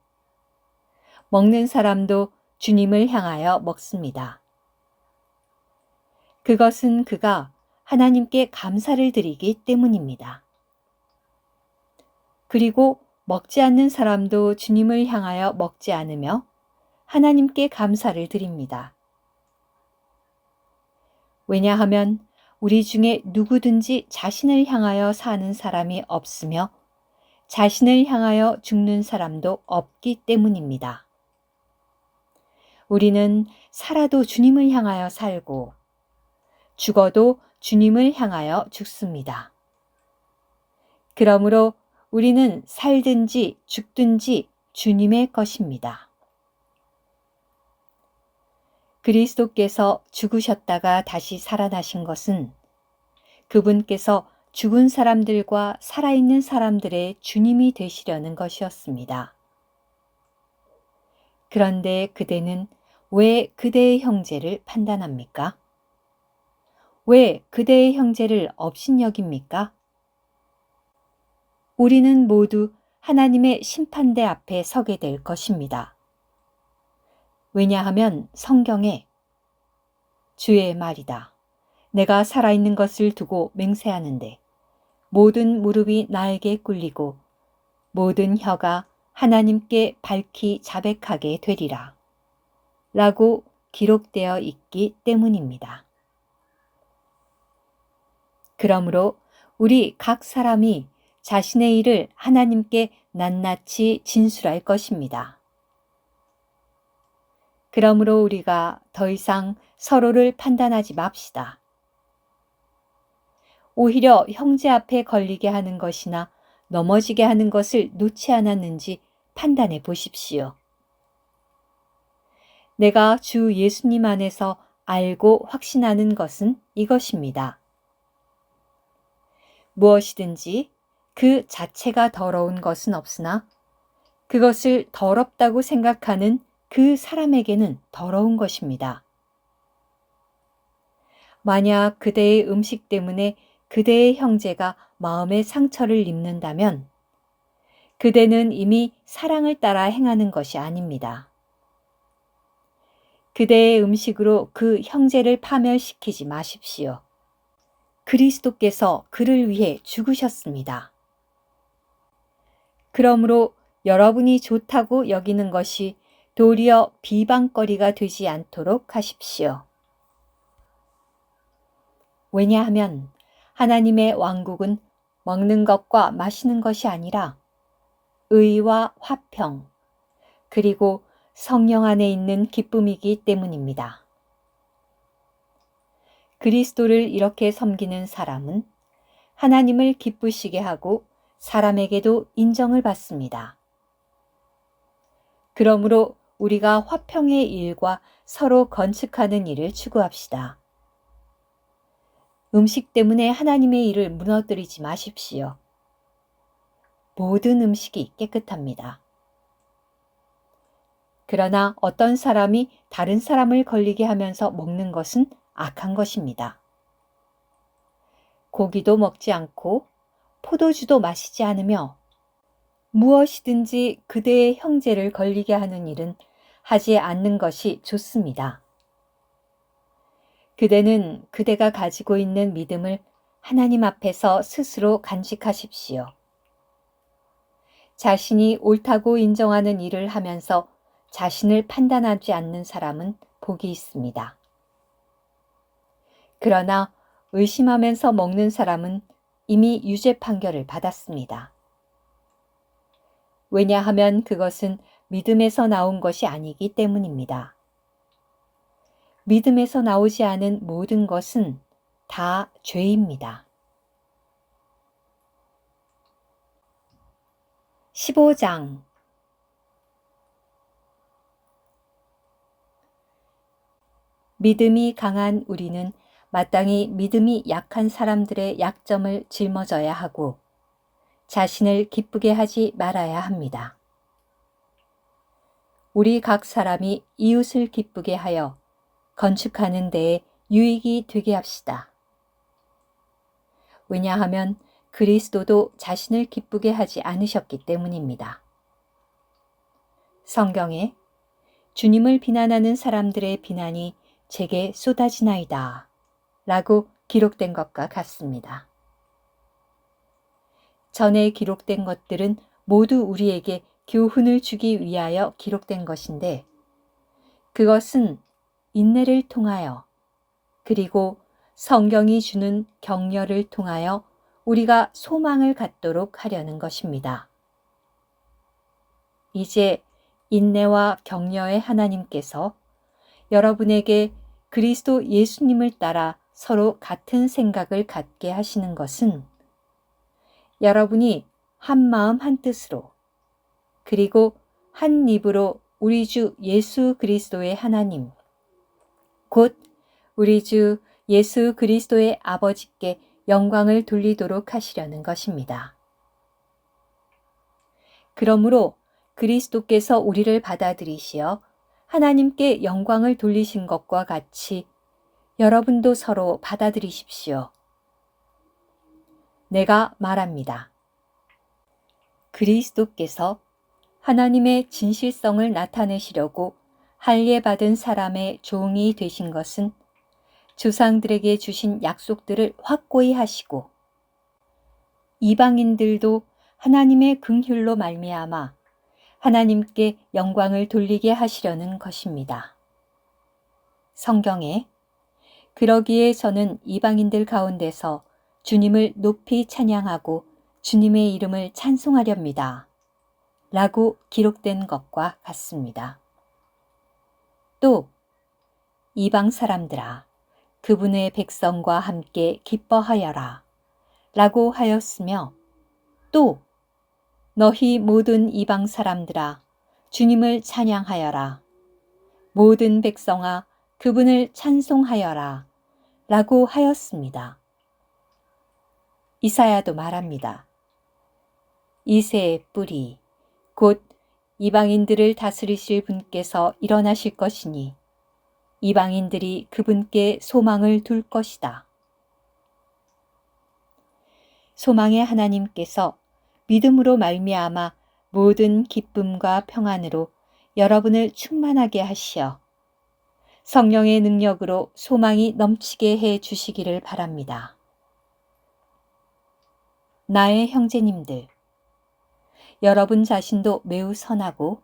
먹는 사람도 주님을 향하여 먹습니다. 그것은 그가 하나님께 감사를 드리기 때문입니다. 그리고 먹지 않는 사람도 주님을 향하여 먹지 않으며 하나님께 감사를 드립니다. 왜냐하면 우리 중에 누구든지 자신을 향하여 사는 사람이 없으며 자신을 향하여 죽는 사람도 없기 때문입니다. 우리는 살아도 주님을 향하여 살고 죽어도 주님을 향하여 죽습니다. 그러므로 우리는 살든지 죽든지 주님의 것입니다. 그리스도께서 죽으셨다가 다시 살아나신 것은 그분께서 죽은 사람들과 살아있는 사람들의 주님이 되시려는 것이었습니다. 그런데 그대는 왜 그대의 형제를 판단합니까? 왜 그대의 형제를 업신여깁니까? 우리는 모두 하나님의 심판대 앞에 서게 될 것입니다. 왜냐하면 성경에 주의 말이다. 내가 살아있는 것을 두고 맹세하는데 모든 무릎이 나에게 꿇리고 모든 혀가 하나님께 밝히 자백하게 되리라. 라고 기록되어 있기 때문입니다. 그러므로 우리 각 사람이 자신의 일을 하나님께 낱낱이 진술할 것입니다. 그러므로 우리가 더 이상 서로를 판단하지 맙시다. 오히려 형제 앞에 걸리게 하는 것이나 넘어지게 하는 것을 놓지 않았는지 판단해 보십시오. 내가 주 예수님 안에서 알고 확신하는 것은 이것입니다. 무엇이든지 그 자체가 더러운 것은 없으나 그것을 더럽다고 생각하는 그 사람에게는 더러운 것입니다. 만약 그대의 음식 때문에 그대의 형제가 마음의 상처를 입는다면 그대는 이미 사랑을 따라 행하는 것이 아닙니다. 그대의 음식으로 그 형제를 파멸시키지 마십시오. 그리스도께서 그를 위해 죽으셨습니다. 그러므로 여러분이 좋다고 여기는 것이 도리어 비방거리가 되지 않도록 하십시오. 왜냐하면 하나님의 왕국은 먹는 것과 마시는 것이 아니라 의와 화평, 그리고 성령 안에 있는 기쁨이기 때문입니다. 그리스도를 이렇게 섬기는 사람은 하나님을 기쁘시게 하고 사람에게도 인정을 받습니다. 그러므로 우리가 화평의 일과 서로 건축하는 일을 추구합시다. 음식 때문에 하나님의 일을 무너뜨리지 마십시오. 모든 음식이 깨끗합니다. 그러나 어떤 사람이 다른 사람을 걸리게 하면서 먹는 것은 악한 것입니다. 고기도 먹지 않고 포도주도 마시지 않으며 무엇이든지 그대의 형제를 걸리게 하는 일은 하지 않는 것이 좋습니다. 그대는 그대가 가지고 있는 믿음을 하나님 앞에서 스스로 간직하십시오. 자신이 옳다고 인정하는 일을 하면서 자신을 판단하지 않는 사람은 복이 있습니다. 그러나 의심하면서 먹는 사람은 이미 유죄 판결을 받았습니다. 왜냐하면 그것은 믿음에서 나온 것이 아니기 때문입니다. 믿음에서 나오지 않은 모든 것은 다 죄입니다. 15장 믿음이 강한 우리는 마땅히 믿음이 약한 사람들의 약점을 짊어져야 하고 자신을 기쁘게 하지 말아야 합니다. 우리 각 사람이 이웃을 기쁘게 하여 건축하는 데에 유익이 되게 합시다. 왜냐하면 그리스도도 자신을 기쁘게 하지 않으셨기 때문입니다. 성경에 주님을 비난하는 사람들의 비난이 제게 쏟아지나이다 라고 기록된 것과 같습니다. 전에 기록된 것들은 모두 우리에게 교훈을 주기 위하여 기록된 것인데 그것은 인내를 통하여 그리고 성경이 주는 격려를 통하여 우리가 소망을 갖도록 하려는 것입니다. 이제 인내와 격려의 하나님께서 여러분에게 그리스도 예수님을 따라 서로 같은 생각을 갖게 하시는 것은 여러분이 한 마음 한 뜻으로 그리고 한 입으로 우리 주 예수 그리스도의 하나님, 곧 우리 주 예수 그리스도의 아버지께 영광을 돌리도록 하시려는 것입니다. 그러므로 그리스도께서 우리를 받아들이시어 하나님께 영광을 돌리신 것과 같이 여러분도 서로 받아들이십시오. 내가 말합니다. 그리스도께서 하나님의 진실성을 나타내시려고 할례받은 사람의 종이 되신 것은 조상들에게 주신 약속들을 확고히 하시고 이방인들도 하나님의 긍휼로 말미암아 하나님께 영광을 돌리게 하시려는 것입니다. 성경에 그러기에 저는 이방인들 가운데서 주님을 높이 찬양하고 주님의 이름을 찬송하렵니다. 라고 기록된 것과 같습니다. 또 이방 사람들아 그분의 백성과 함께 기뻐하여라 라고 하였으며 또 너희 모든 이방 사람들아 주님을 찬양하여라 모든 백성아 그분을 찬송하여라 라고 하였습니다. 이사야도 말합니다. 이새의 뿌리 곧 이방인들을 다스리실 분께서 일어나실 것이니 이방인들이 그분께 소망을 둘 것이다. 소망의 하나님께서 믿음으로 말미암아 모든 기쁨과 평안으로 여러분을 충만하게 하시어 성령의 능력으로 소망이 넘치게 해 주시기를 바랍니다. 나의 형제님들, 여러분 자신도 매우 선하고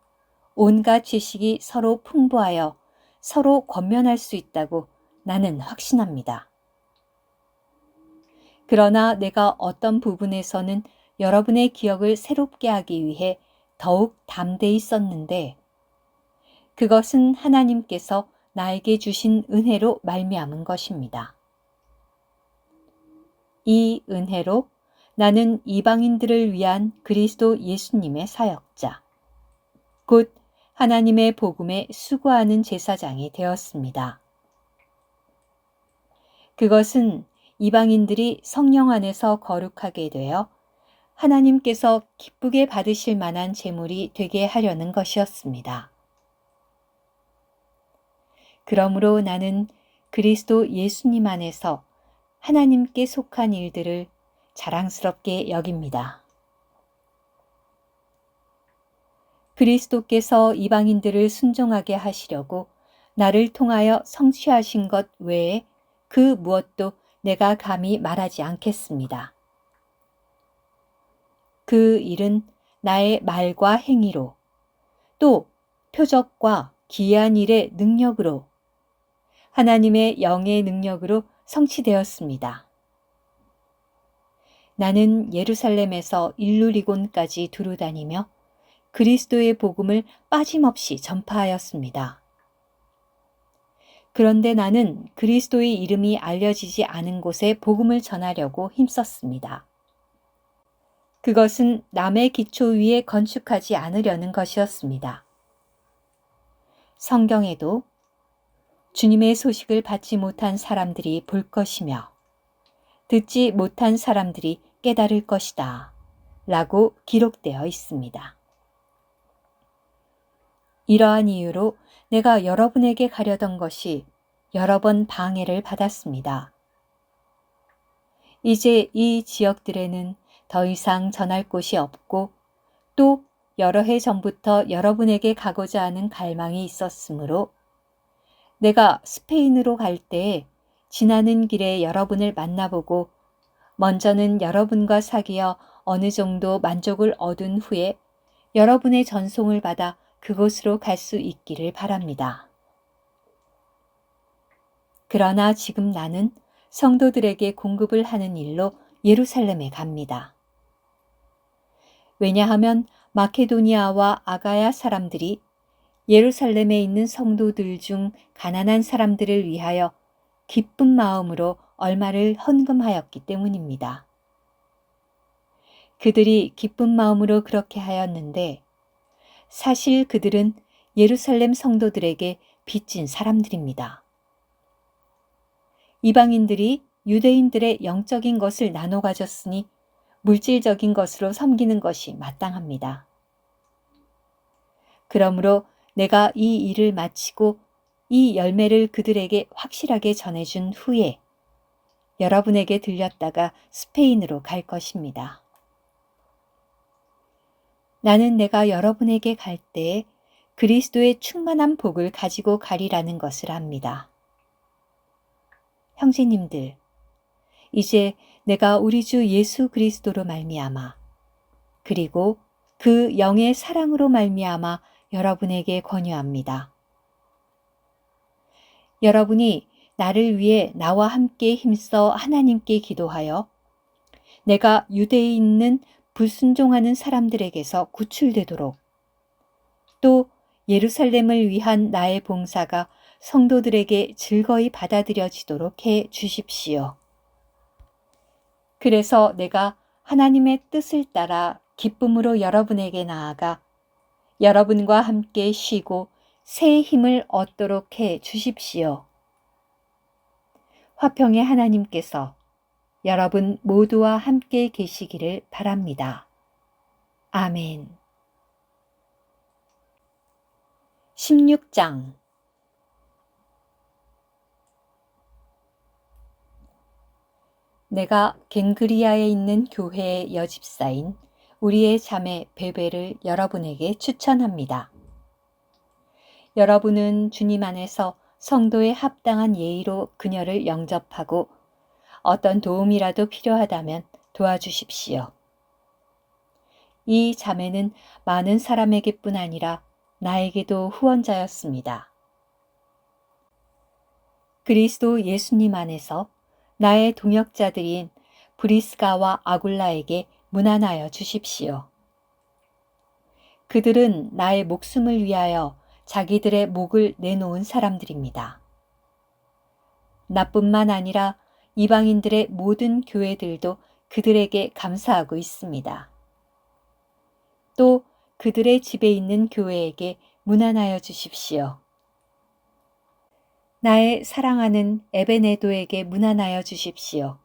온갖 지식이 서로 풍부하여 서로 권면할 수 있다고 나는 확신합니다. 그러나 내가 어떤 부분에서는 여러분의 기억을 새롭게 하기 위해 더욱 담대히 썼는데 그것은 하나님께서 나에게 주신 은혜로 말미암은 것입니다. 이 은혜로 나는 이방인들을 위한 그리스도 예수님의 사역자, 곧 하나님의 복음에 수고하는 제사장이 되었습니다. 그것은 이방인들이 성령 안에서 거룩하게 되어 하나님께서 기쁘게 받으실 만한 제물이 되게 하려는 것이었습니다. 그러므로 나는 그리스도 예수님 안에서 하나님께 속한 일들을 자랑스럽게 여깁니다. 그리스도께서 이방인들을 순종하게 하시려고 나를 통하여 성취하신 것 외에 그 무엇도 내가 감히 말하지 않겠습니다. 그 일은 나의 말과 행위로, 또 표적과 기이한 일의 능력으로, 하나님의 영의 능력으로 성취되었습니다. 나는 예루살렘에서 일루리곤까지 두루다니며 그리스도의 복음을 빠짐없이 전파하였습니다. 그런데 나는 그리스도의 이름이 알려지지 않은 곳에 복음을 전하려고 힘썼습니다. 그것은 남의 기초 위에 건축하지 않으려는 것이었습니다. 성경에도 주님의 소식을 받지 못한 사람들이 볼 것이며 듣지 못한 사람들이 깨달을 것이다 라고 기록되어 있습니다. 이러한 이유로 내가 여러분에게 가려던 것이 여러 번 방해를 받았습니다. 이제 이 지역들에는 더 이상 전할 곳이 없고 또 여러 해 전부터 여러분에게 가고자 하는 갈망이 있었으므로 내가 스페인으로 갈 때에 지나는 길에 여러분을 만나보고 먼저는 여러분과 사귀어 어느 정도 만족을 얻은 후에 여러분의 전송을 받아 그곳으로 갈 수 있기를 바랍니다. 그러나 지금 나는 성도들에게 공급을 하는 일로 예루살렘에 갑니다. 왜냐하면 마케도니아와 아가야 사람들이 예루살렘에 있는 성도들 중 가난한 사람들을 위하여 기쁜 마음으로 얼마를 헌금하였기 때문입니다. 그들이 기쁜 마음으로 그렇게 하였는데 사실 그들은 예루살렘 성도들에게 빚진 사람들입니다. 이방인들이 유대인들의 영적인 것을 나눠 가졌으니 물질적인 것으로 섬기는 것이 마땅합니다. 그러므로 내가 이 일을 마치고 이 열매를 그들에게 확실하게 전해준 후에 여러분에게 들렸다가 스페인으로 갈 것입니다. 나는 내가 여러분에게 갈 때에 그리스도의 충만한 복을 가지고 가리라는 것을 압니다. 형제님들, 이제 내가 우리 주 예수 그리스도로 말미암아 그리고 그 영의 사랑으로 말미암아 여러분에게 권유합니다. 여러분이 나를 위해 나와 함께 힘써 하나님께 기도하여 내가 유대에 있는 불순종하는 사람들에게서 구출되도록 또 예루살렘을 위한 나의 봉사가 성도들에게 즐거이 받아들여지도록 해 주십시오. 그래서 내가 하나님의 뜻을 따라 기쁨으로 여러분에게 나아가 여러분과 함께 쉬고 새 힘을 얻도록 해 주십시오. 화평의 하나님께서 여러분 모두와 함께 계시기를 바랍니다. 아멘. 16장 내가 갱그리아에 있는 교회의 여집사인 우리의 자매 베베를 여러분에게 추천합니다. 여러분은 주님 안에서 성도에 합당한 예의로 그녀를 영접하고 어떤 도움이라도 필요하다면 도와주십시오. 이 자매는 많은 사람에게뿐 아니라 나에게도 후원자였습니다. 그리스도 예수님 안에서 나의 동역자들인 브리스가와 아굴라에게 문안하여 주십시오. 그들은 나의 목숨을 위하여 자기들의 목을 내놓은 사람들입니다. 나뿐만 아니라 이방인들의 모든 교회들도 그들에게 감사하고 있습니다. 또 그들의 집에 있는 교회에게 문안하여 주십시오. 나의 사랑하는 에베네도에게 문안하여 주십시오.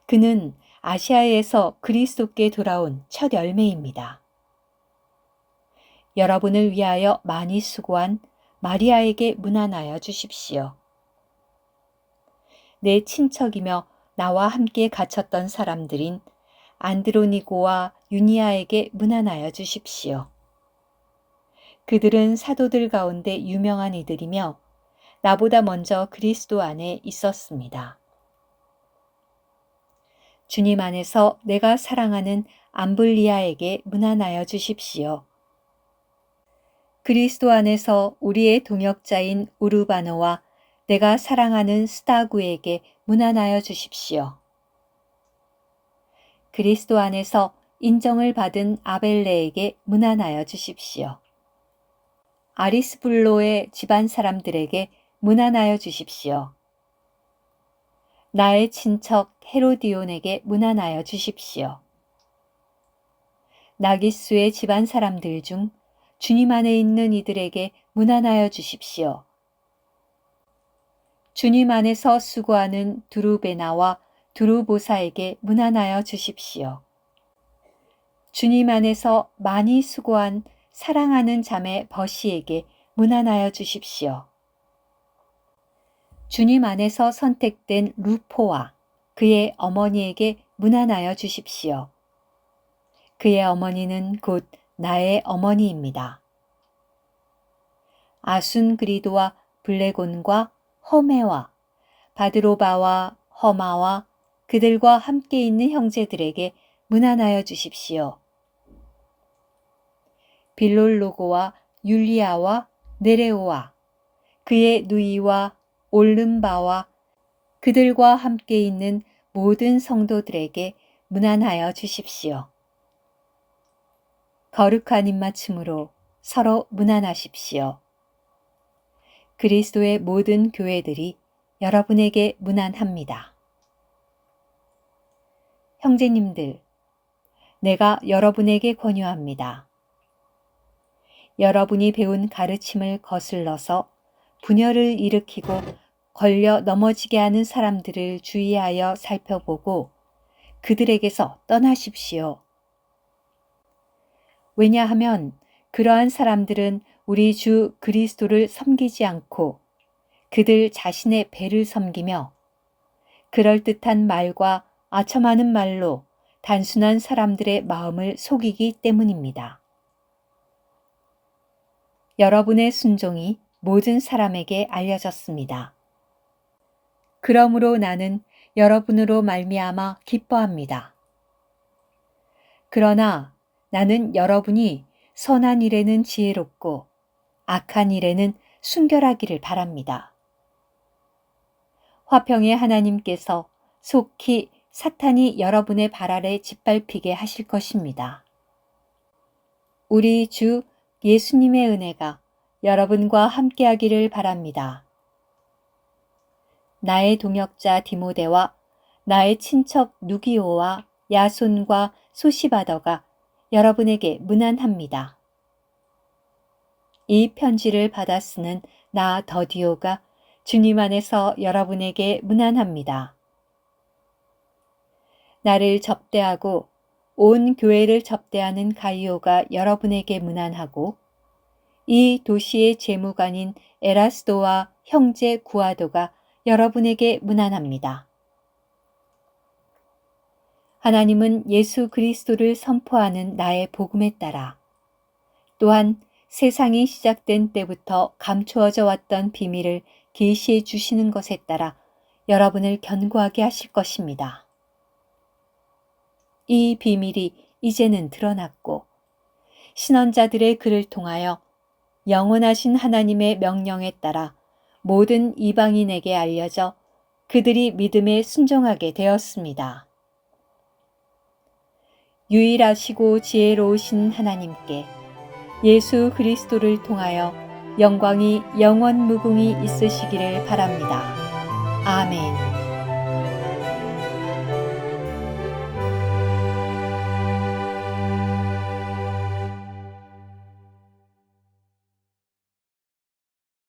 그는 아시아에서 그리스도께 돌아온 첫 열매입니다. 여러분을 위하여 많이 수고한 마리아에게 문안하여 주십시오. 내 친척이며 나와 함께 갇혔던 사람들인 안드로니고와 유니아에게 문안하여 주십시오. 그들은 사도들 가운데 유명한 이들이며 나보다 먼저 그리스도 안에 있었습니다. 주님 안에서 내가 사랑하는 암블리아에게 문안하여 주십시오. 그리스도 안에서 우리의 동역자인 우르바노와 내가 사랑하는 스타구에게 문안하여 주십시오. 그리스도 안에서 인정을 받은 아벨레에게 문안하여 주십시오. 아리스불로의 집안 사람들에게 문안하여 주십시오. 나의 친척 헤로디온에게 문안하여 주십시오. 나기수의 집안 사람들 중 주님 안에 있는 이들에게 문안하여 주십시오. 주님 안에서 수고하는 두루베나와 두루보사에게 문안하여 주십시오. 주님 안에서 많이 수고한 사랑하는 자매 버시에게 문안하여 주십시오. 주님 안에서 선택된 루포와 그의 어머니에게 문안하여 주십시오. 그의 어머니는 곧 나의 어머니입니다. 아순그리도와 블레곤과 허메와 바드로바와 허마와 그들과 함께 있는 형제들에게 문안하여 주십시오. 빌롤로고와 율리아와 네레오와 그의 누이와 올름바와 그들과 함께 있는 모든 성도들에게 문안하여 주십시오. 거룩한 입맞춤으로 서로 문안하십시오. 그리스도의 모든 교회들이 여러분에게 문안합니다. 형제님들, 내가 여러분에게 권유합니다. 여러분이 배운 가르침을 거슬러서 분열을 일으키고 걸려 넘어지게 하는 사람들을 주의하여 살펴보고 그들에게서 떠나십시오. 왜냐하면 그러한 사람들은 우리 주 그리스도를 섬기지 않고 그들 자신의 배를 섬기며 그럴듯한 말과 아첨하는 말로 단순한 사람들의 마음을 속이기 때문입니다. 여러분의 순종이 모든 사람에게 알려졌습니다. 그러므로 나는 여러분으로 말미암아 기뻐합니다. 그러나 나는 여러분이 선한 일에는 지혜롭고 악한 일에는 순결하기를 바랍니다. 화평의 하나님께서 속히 사탄이 여러분의 발 아래 짓밟히게 하실 것입니다. 우리 주 예수님의 은혜가 여러분과 함께하기를 바랍니다. 나의 동역자 디모데와 나의 친척 누기오와 야손과 소시바더가 여러분에게 문안합니다. 이 편지를 받아 쓰는 나 더디오가 주님 안에서 여러분에게 문안합니다. 나를 접대하고 온 교회를 접대하는 가이오가 여러분에게 문안하고 이 도시의 재무관인 에라스도와 형제 구아도가 여러분에게 문안합니다. 하나님은 예수 그리스도를 선포하는 나의 복음에 따라 또한 세상이 시작된 때부터 감추어져 왔던 비밀을 계시해 주시는 것에 따라 여러분을 견고하게 하실 것입니다. 이 비밀이 이제는 드러났고 신언자들의 글을 통하여 영원하신 하나님의 명령에 따라 모든 이방인에게 알려져 그들이 믿음에 순종하게 되었습니다. 유일하시고 지혜로우신 하나님께 예수 그리스도를 통하여 영광이 영원 무궁히 있으시기를 바랍니다. 아멘.